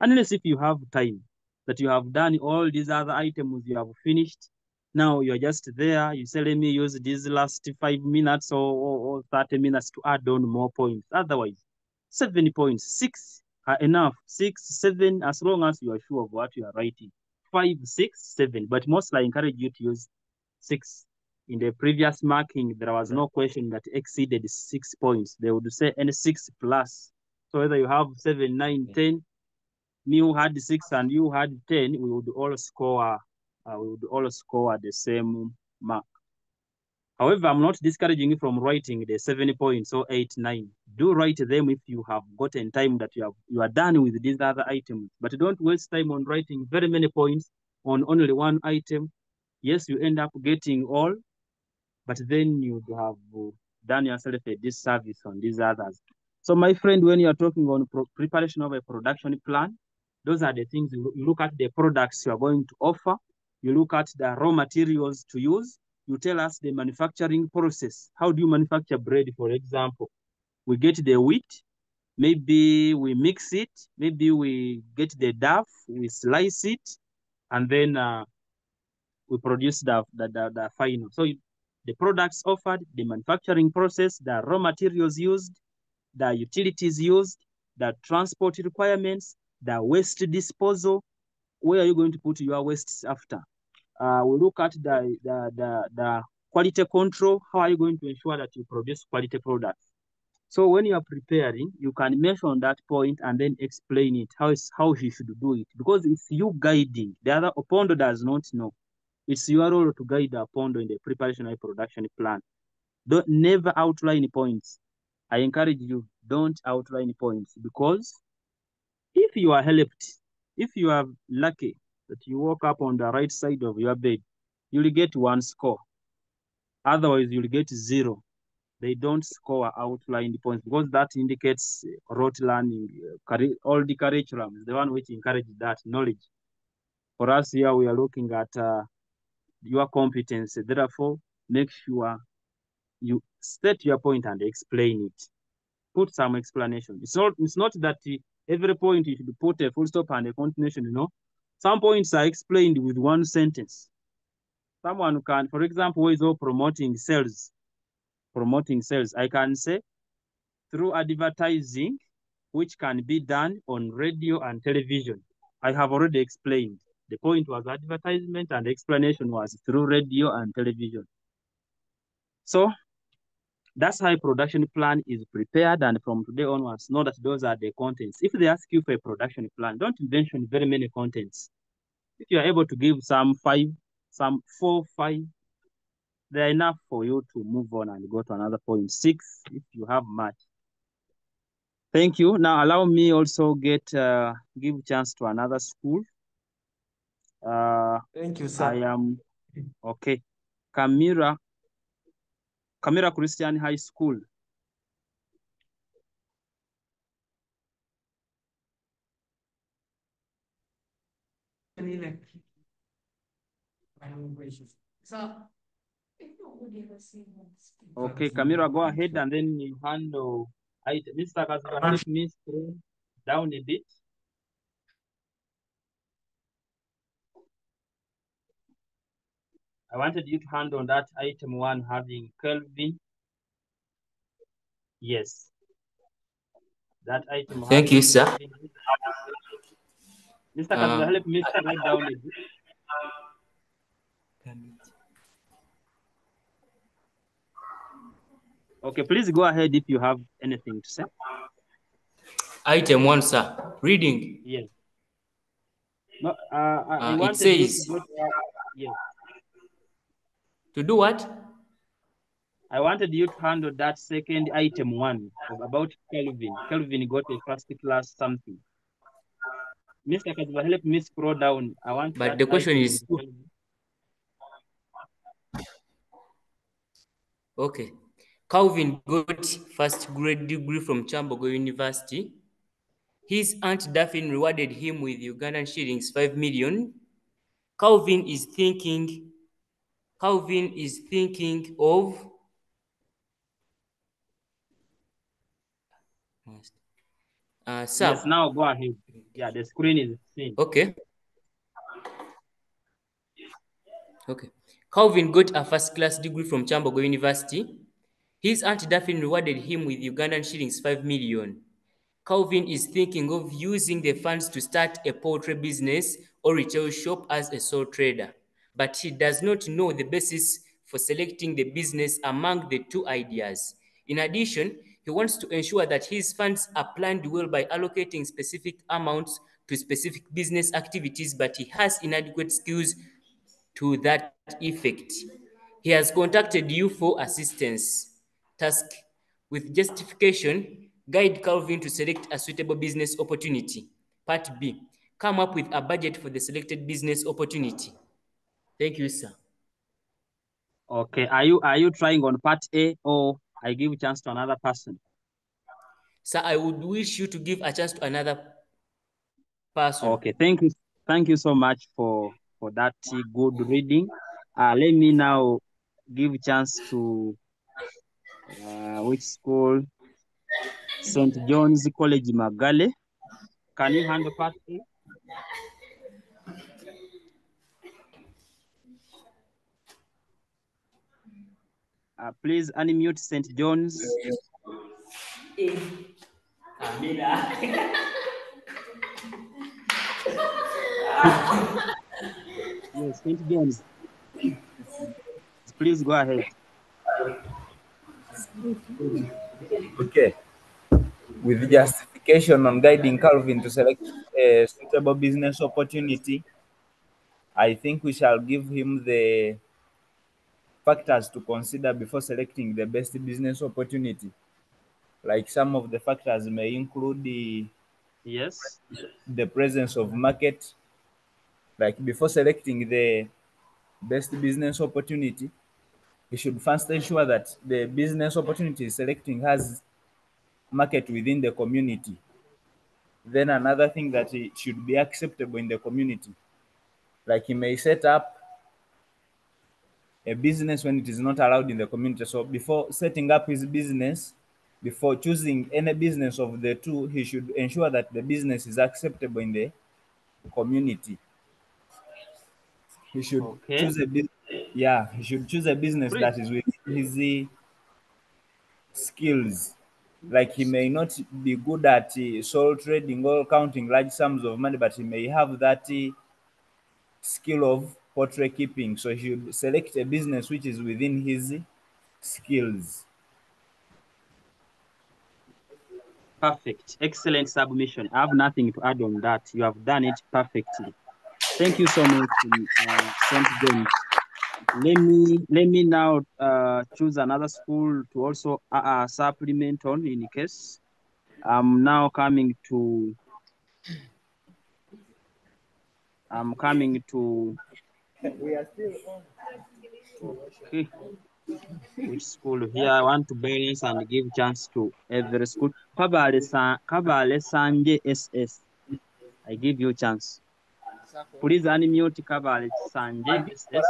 Unless if you have time, that you have done all these other items, you have finished. Now you're just there, you say, let me use these last 5 minutes or 30 minutes to add on more points. Otherwise, 7 points, 6 are enough. 6, 7, as long as you are sure of what you are writing. 5, 6, 7, but mostly I encourage you to use 6. In the previous marking, there was no question that exceeded 6 points. They would say any 6 plus. So whether you have 7, 9, 10, me who had 6 and you had 10, we would all score. The same mark. However, I'm not discouraging you from writing the 7 points or 8, 9. Do write them if you have gotten time that you are done with these other items. But don't waste time on writing very many points on only one item. Yes, you end up getting all, but then you have done yourself a disservice on these others. So my friend, when you're talking on preparation of a production plan, those are the things you look at the products you are going to offer. You look at the raw materials to use. You tell us the manufacturing process. How do you manufacture bread, for example? We get the wheat, maybe we mix it, maybe we get the dough, we slice it, and then we produce the final. So the products offered, the manufacturing process, the raw materials used, the utilities used, the transport requirements, the waste disposal. Where are you going to put your wastes after? We look at the quality control. How are you going to ensure that you produce quality products? So when you are preparing, you can mention that point and then explain it, how he should do it, because it's you guiding. The other opponent does not know. It's your role to guide the opponent in the preparation of a production plan. Don't never outline points. I encourage you, don't outline points, because if you are helped, if you are lucky that you woke up on the right side of your bed, you'll get 1 score. Otherwise, you'll get 0. They don't score outlined points because that indicates rote learning. All the curriculum is the one which encourages that knowledge. For us here, we are looking at your competence. Therefore, make sure you state your point and explain it. Put some explanation. It's not that every point you should put a full stop and a continuation, you know. Some points are explained with 1 sentence. Someone can, for example, who is all promoting sales, I can say, through advertising, which can be done on radio and television. I have already explained. The point was advertisement and the explanation was through radio and television. So that's how a production plan is prepared, and from today onwards, know that those are the contents. If they ask you for a production plan, don't mention very many contents. If you are able to give some 5, some 4, 5, they're enough for you to move on and go to another point. 6, if you have much. Thank you. Now allow me also give chance to another school. Thank you, sir. I am okay. Camira Christian High School. Okay, Camira, go ahead and then you handle item. Mr. Kazuga, help me scroll down a bit. I wanted you to handle that item 1 having Kelvin. Yes. That item. Thank you, sir. Mr. Kazuga, help me scroll down a bit. Okay, please go ahead if you have anything to say. Item 1, sir. Reading. Yes. No, I wanted says, you to go to, yes. To do what? I wanted you to handle that second item one of about Kelvin. Kelvin got a first class something. Mr. Kaziba, help me scroll down. I want But that the question item is, with Kelvin. okay. Calvin got first grade degree from Chambogo University. His aunt Daphne rewarded him with Ugandan shillings 5 million. Calvin is thinking of sir. Yes, now go ahead. Yeah, the screen is seen. Okay. Okay. Calvin got a first class degree from Chambogo University. His aunt Daphne rewarded him with Ugandan shillings 5 million. Calvin is thinking of using the funds to start a poultry business or retail shop as a sole trader, but he does not know the basis for selecting the business among the two ideas. In addition, he wants to ensure that his funds are planned well by allocating specific amounts to specific business activities, but he has inadequate skills to that effect. He has contacted you for assistance. Task with justification, guide Calvin to select a suitable business opportunity. Part B, come up with a budget for the selected business opportunity. Thank you, sir. Okay, are you trying on part A or I give chance to another person? Sir, I would wish you to give a chance to another person. Okay, thank you so much for that good reading. Let me now give chance to which school? St. John's College Magale. Can you handle part A? Please unmute St. John's. Yes, St. John's. Please go ahead. Okay. With justification on guiding Calvin to select a suitable business opportunity, I think we shall give him the factors to consider before selecting the best business opportunity. Like some of the factors may include Yes. the presence of market. Like before selecting the best business opportunity, he should first ensure that the business opportunity he's selecting has market within the community. Then another thing that it should be acceptable in the community. Like he may set up a business when it is not allowed in the community. So before setting up his business, before choosing any business of the two, he should ensure that the business is acceptable in the community. He should choose a he should choose a business that is within his skills. Like he may not be good at sole trading or counting large sums of money, but he may have that skill of poultry keeping. So he should select a business which is within his skills. Perfect. Excellent submission. I have nothing to add on that. You have done it perfectly. Thank you so much, St. James. Let me now choose another school to also supplement on in case. I'm coming to We are still on. okay. Which school here? I want to balance and give chance to every school. Kabale Sanje S.6. I give you chance. Please unmute Kabale Sanje S.6.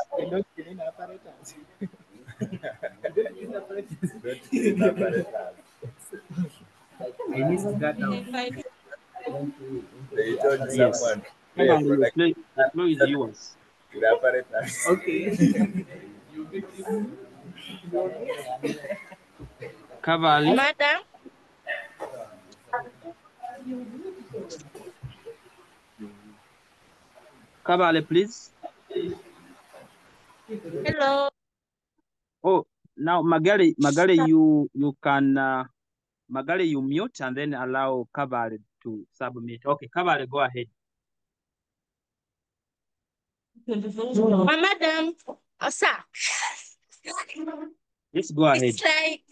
Yes. Kabale, the floor is yours. Okay. Kabale. Madam. Kabale, please. Hello. Oh, now Magale, you can Magale, you mute and then allow Kabale to submit. Okay, Kabale, go ahead. Madam, sir. Let's go ahead. It's like,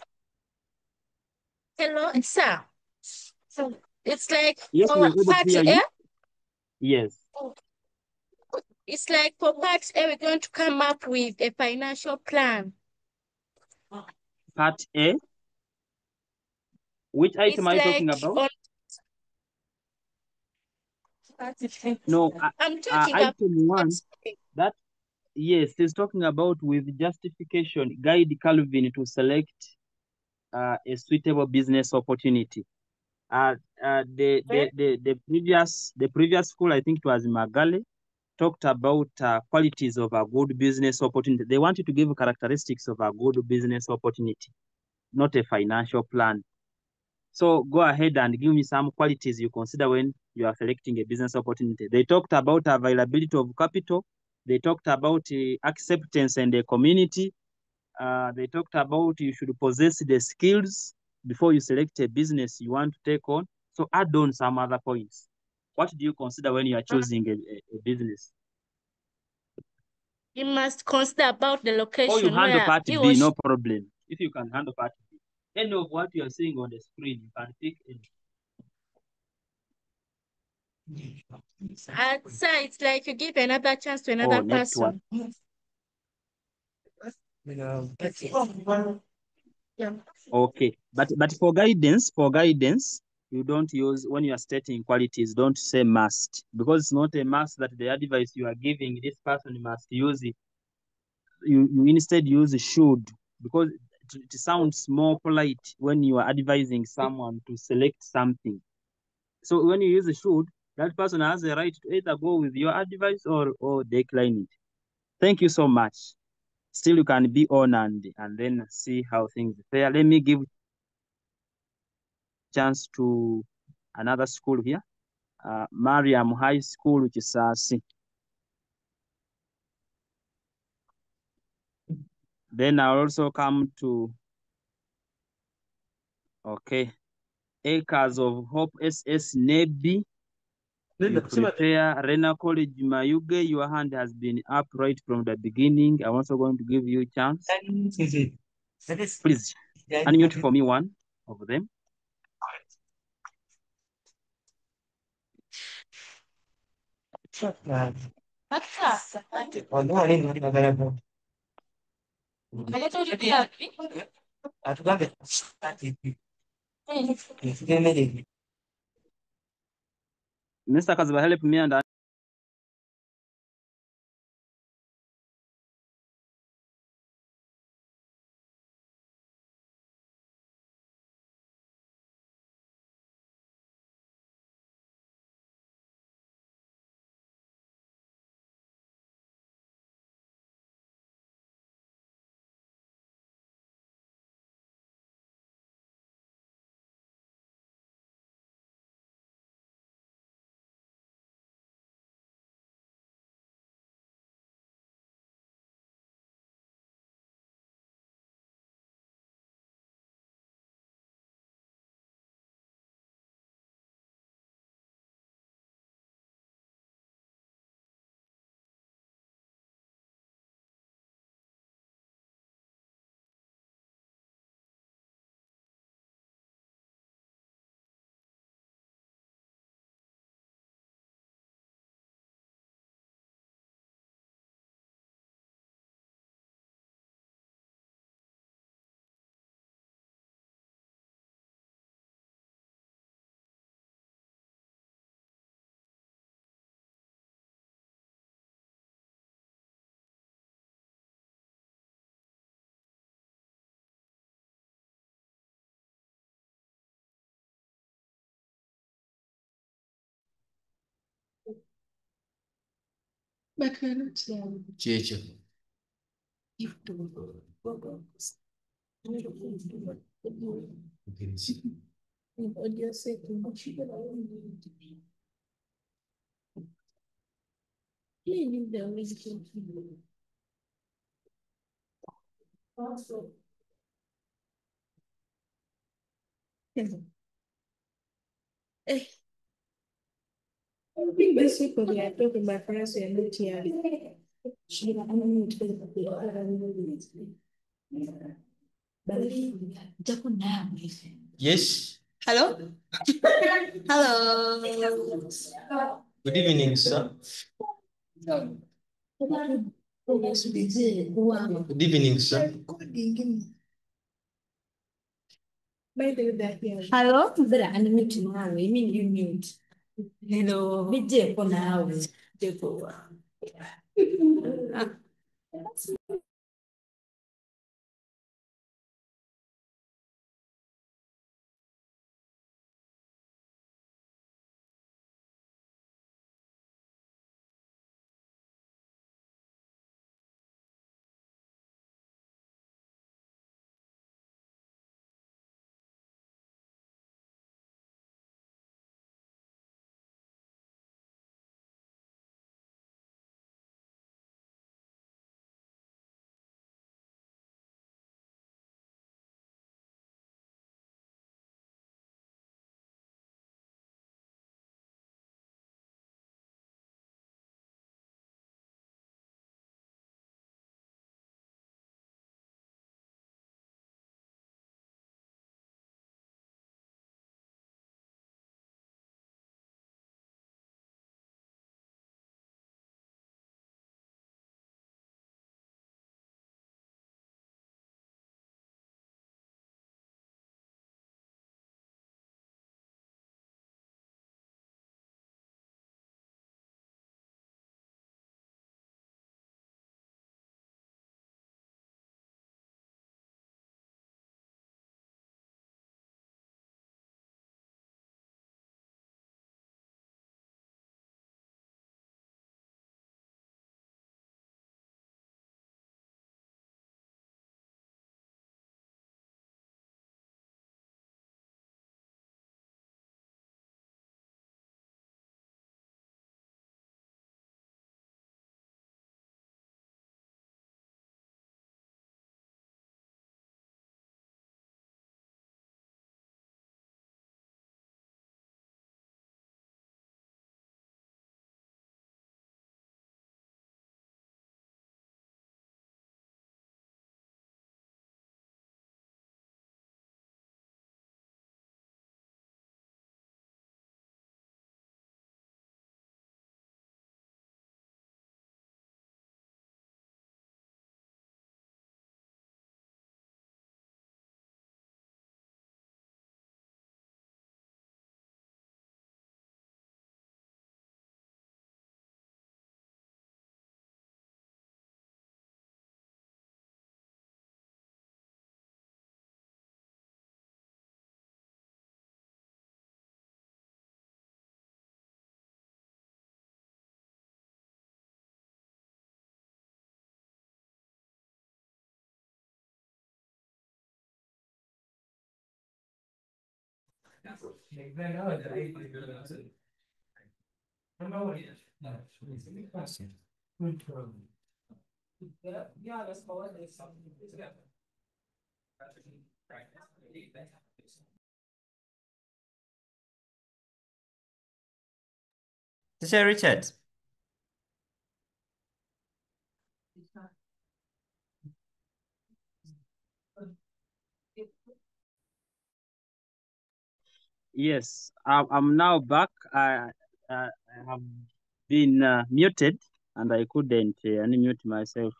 hello, sir. So it's like Yes, we for are able to part hear A, you. Yes. it's like for part A, we're going to come up with a financial plan. Part A. Which item It's are you like talking about? on No, I'm talking about item one. That yes, he's talking about with justification. Guide Calvin to select a suitable business opportunity. The previous school, I think it was Magale, talked about qualities of a good business opportunity. They wanted to give characteristics of a good business opportunity, not a financial plan. So go ahead and give me some qualities you consider when you are selecting a business opportunity. They talked about availability of capital. They talked about acceptance and the community. They talked about you should possess the skills before you select a business you want to take on. So add on some other points. What do you consider when you are choosing a business? You must consider about the Or location you handle where part he or B, she no problem. If you can handle part B. Any of what you are seeing on the screen, you can pick any. sir, it's like you give another chance to another network. person. Yeah. Okay, but for guidance, you don't use when you are stating qualities. Don't say must, because it's not a must that the advice you are giving this person must use it. You instead use should, because it sounds more polite when you are advising someone to select something. So when you use should, that person has the right to either go with your advice or decline it. Thank you so much. Still, you can be on and then see how things fare. Let me give chance to another school here, Mariam High School, which is Then I'll also come to, okay, Acres of Hope SS Nebi. You prepare Rena College Mayuge. Your hand has been up right from the beginning. I'm also going to give you a chance. Please unmute for me one of them. Mr. Kaziba, help me and But we're not here. I think this week when I talk with my friends, we are not here. Yes. Hello? Hello. Good evening, sir. Good evening, sir. Hello? Hello. Bijeko nawe. Bijeko. Teacher Richard. Yes, I'm now back. I have been muted and I couldn't unmute myself.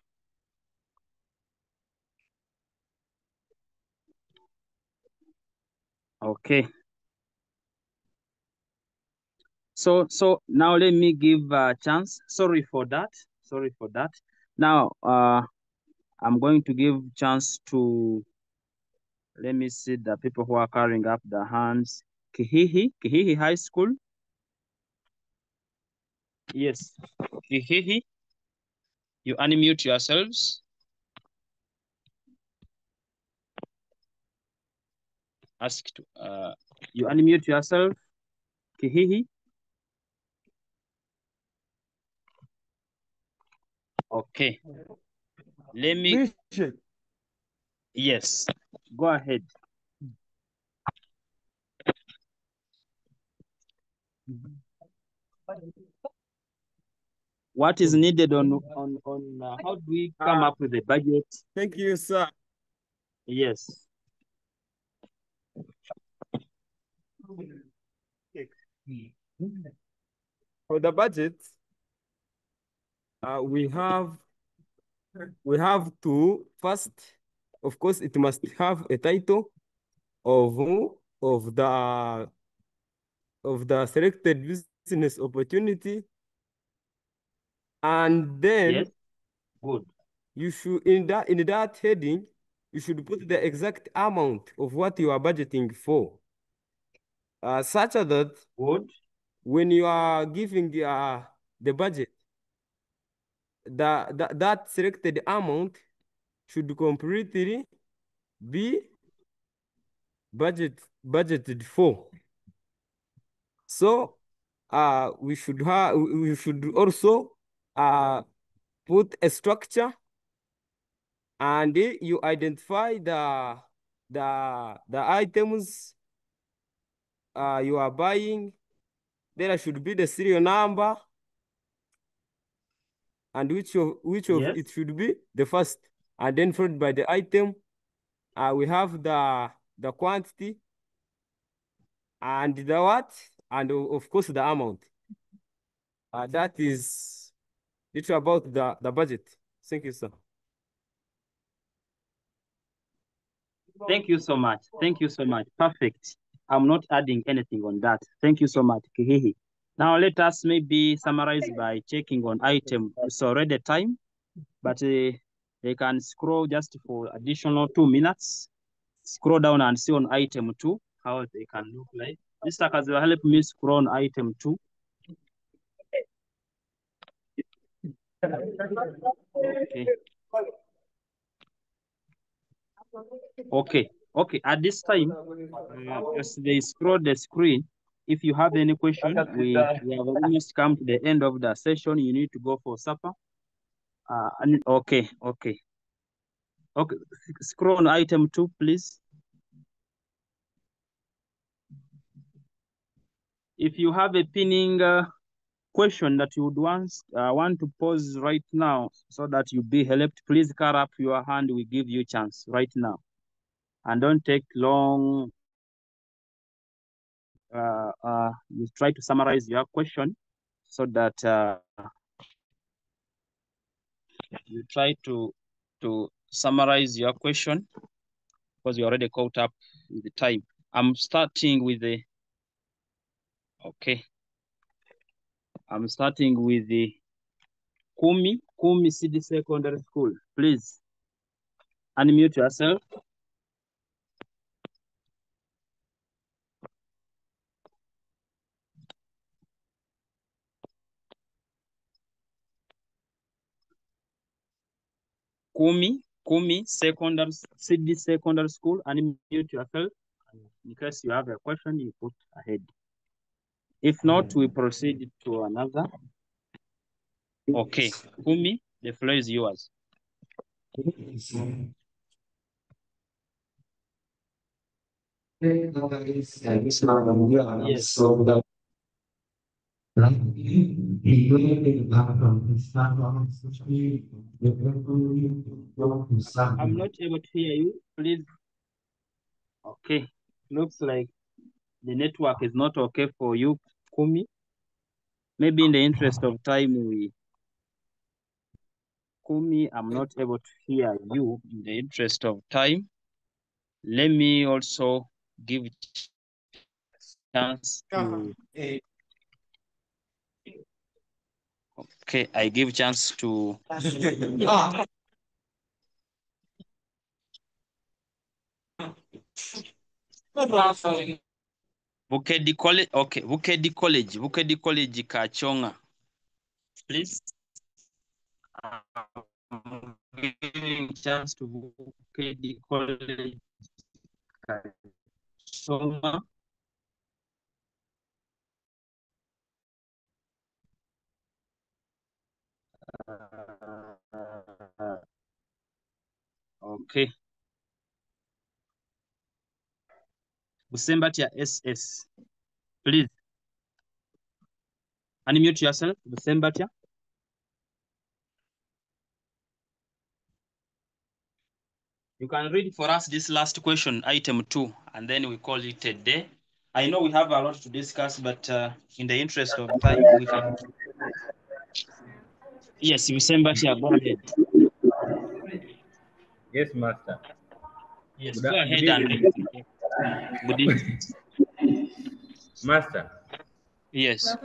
Okay. So now let me give a chance. Sorry for that. Sorry for that. Now I'm going to give chance to, let me see the people who are carrying up the hands. Kihihi High School. Yes, Kihihi, you unmute yourselves. Ask to, you unmute yourself, Kihihi. Okay. Let me. Yes, go ahead. What is needed on how do we come up with a budget? Thank you, sir. Yes. For the budget, we have to first, of course, it must have a title of the selected business opportunity, and then Yes. Good. you should in that heading you should put the exact amount of what you are budgeting for, such that Good. when you are giving the budget, that selected amount should completely be budgeted for. So we should also put a structure, and you identify the items you are buying. There should be the serial number, and which of Yes. it should be the first, and then followed by the item. We have the quantity and the what, and of course the amount. That is it's about the budget. Thank you, sir. Thank you so much. Thank you so much. Perfect. I'm not adding anything on that. Thank you so much, Kihihi. Now let us maybe summarize by checking on item. It's already time, but they can scroll just for additional 2 minutes. Scroll down and see on item 2 how they can look like. Mr. Kazi will help me scroll on item 2. Okay. Okay. At this time, as they scroll the screen, if you have any question, we have almost come to the end of the session. You need to go for supper. Okay. Scroll on item 2, please. If you have a pinning question that you would want to pose right now so that you be helped, please cut up your hand. We give you a chance right now. And don't take long. You try to summarize your question so that you try to summarize your question because you already caught up with the time. I'm starting with the, okay. I'm starting with the Kumi City Secondary School. Please unmute yourself. Kumi City Secondary School. Unmute yourself. In case you have a question, you put ahead. If not, we proceed to another. Okay, Kumi, the floor is yours. Yes. I'm not able to hear you. Please. Okay. Looks like the network is not okay for you, Kumi. Maybe in the interest of time, Kumi, I'm not able to hear you. In the interest of time, let me also give chance to. Okay, I give chance to. Bukedi College, okay, Bukedi College Kachonga. Please. I'm giving chance to Bukedi College Kachonga. Okay. Busembatia S.6. Please. Unmute yourself, Busembatia. You can read for us this last question, item 2, and then we call it a day. I know we have a lot to discuss, but in the interest of time, we can. Yes, you say, Mbatia, go ahead. Yes, Master. Yes, Good, go ahead good and evening. read. Good evening. Master. Yes.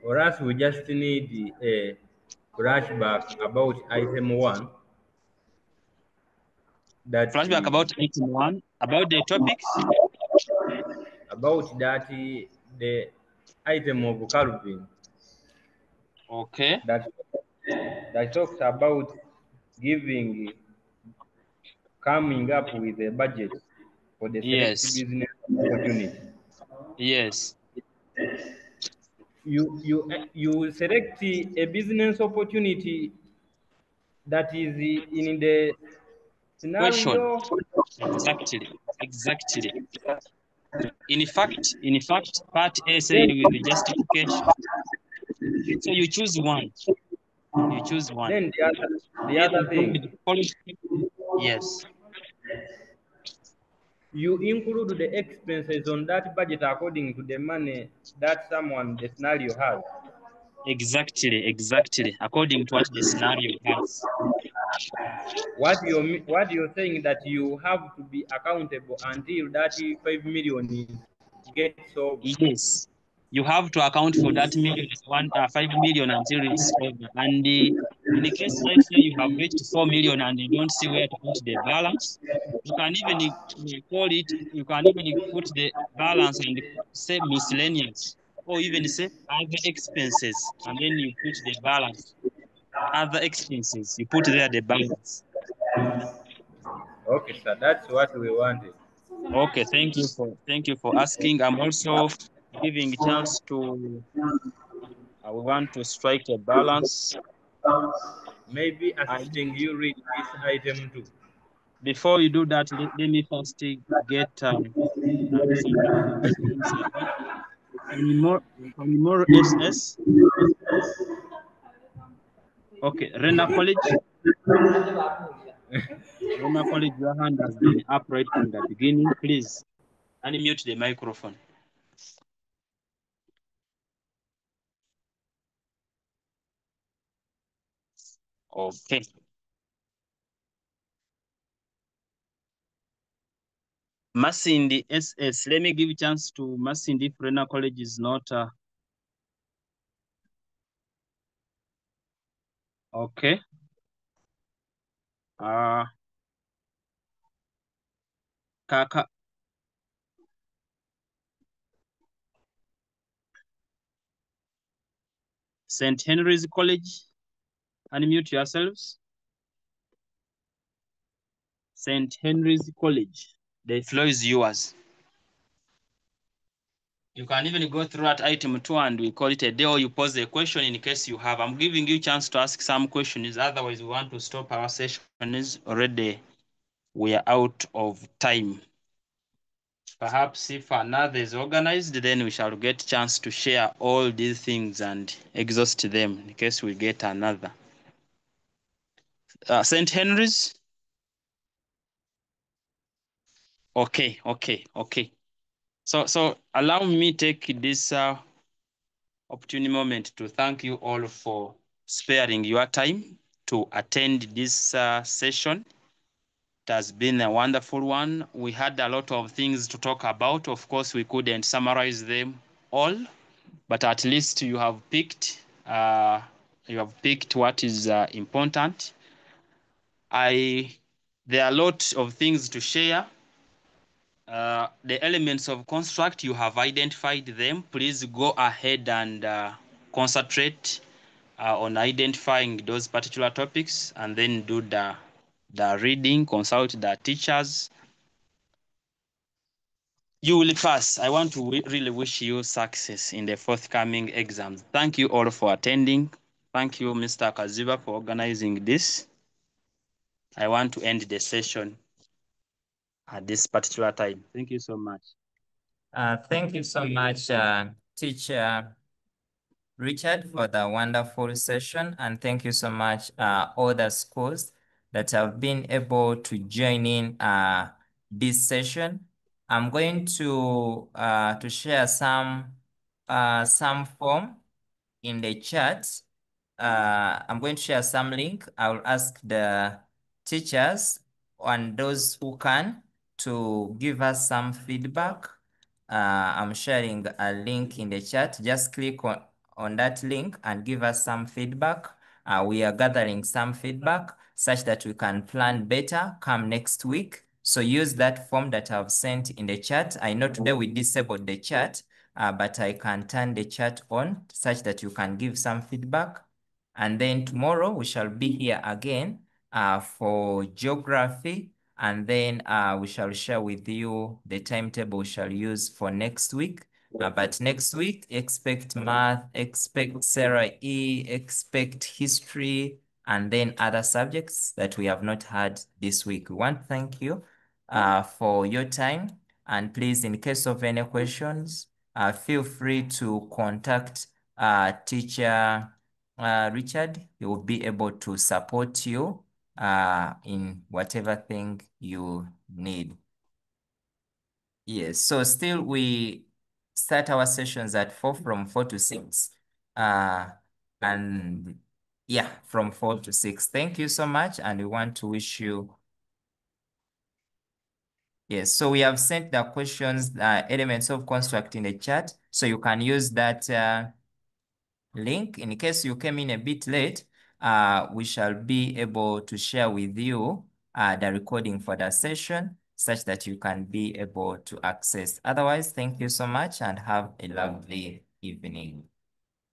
For us, we just need a flashback about item 1. That Flashback about item 1, about the topics? About that, the item of Calvin. Okay. That talks about giving, coming up with a budget for the select Yes. business opportunity. Yes. You select a business opportunity that is in the Question. scenario. Exactly. Exactly. In fact, part A said Then, with the justification. So you choose one. You choose one. then the Then other thing, yes. you include the expenses on that budget according to the money that someone the scenario has. Exactly. According to what the scenario has. What you're saying that you have to be accountable until that 5 million gets over. Yes. You have to account for that 5 million until it's over. And in the case, let's say you have reached 4 million and you don't see where to put the balance, you can even put the balance and say miscellaneous, or even say other expenses, and then you put the balance. Other expenses, you put there the balance. Okay, sir, that's what we wanted. Okay, thank you for asking. I'm also giving a chance to. We want to strike a balance. Maybe assisting you read this item too. Before you do that, let me first get some recommendations. More SS. Okay, Rena College. Rena College, your hand has been up right from the beginning. Please unmute the microphone. Okay. Masindi SS. Let me give a chance to Masindi if Rena College is not. Okay. Kaka. St. Henry's College. Unmute yourselves. St. Henry's College. The floor is yours. You can even go through at item 2 and we call it a day, or you pose a question in case you have. I'm giving you a chance to ask some questions. Otherwise, we want to stop our session. Already we are out of time. Perhaps if another is organized, then we shall get a chance to share all these things and exhaust them in case we get another. St. Henry's? Okay. So allow me take this opportune moment to thank you all for sparing your time to attend this session. It has been a wonderful one. We had a lot of things to talk about. Of course, we couldn't summarize them all, but at least you have picked what is important. There are a lot of things to share. The elements of construct, you have identified them. Please go ahead and concentrate on identifying those particular topics, and then do the reading, consult the teachers. You will pass. I want to really wish you success in the forthcoming exams. Thank you all for attending. Thank you, Mr. Kaziba, for organizing this. I want to end the session at this particular time. Thank you so much. Thank you so much, Teacher Richard, for the wonderful session, and thank you so much, all the schools that have been able to join in this session. I'm going to share some form in the chat. I'm going to share some link. I will ask the teachers and those who can to give us some feedback. I'm sharing a link in the chat. Just click on that link and give us some feedback. We are gathering some feedback such that we can plan better come next week. So use that form that I've sent in the chat. I know today we disabled the chat, but I can turn the chat on such that you can give some feedback. And then tomorrow we shall be here again for geography. And then we shall share with you the timetable we shall use for next week. But next week, expect math, expect Sarah E, expect history, and then other subjects that we have not had this week. We want to thank you for your time. And please, in case of any questions, feel free to contact teacher Richard. He will be able to support you in whatever thing you need. Yes, so still we start our sessions at 4 from 4 to 6. And yeah, from 4 to 6. Thank you so much. And we want to wish you. Yes, so we have sent the questions, elements of construct in the chat. So you can use that link. In case you came in a bit late, we shall be able to share with you the recording for the session such that you can be able to access. Otherwise, thank you so much and have a lovely evening.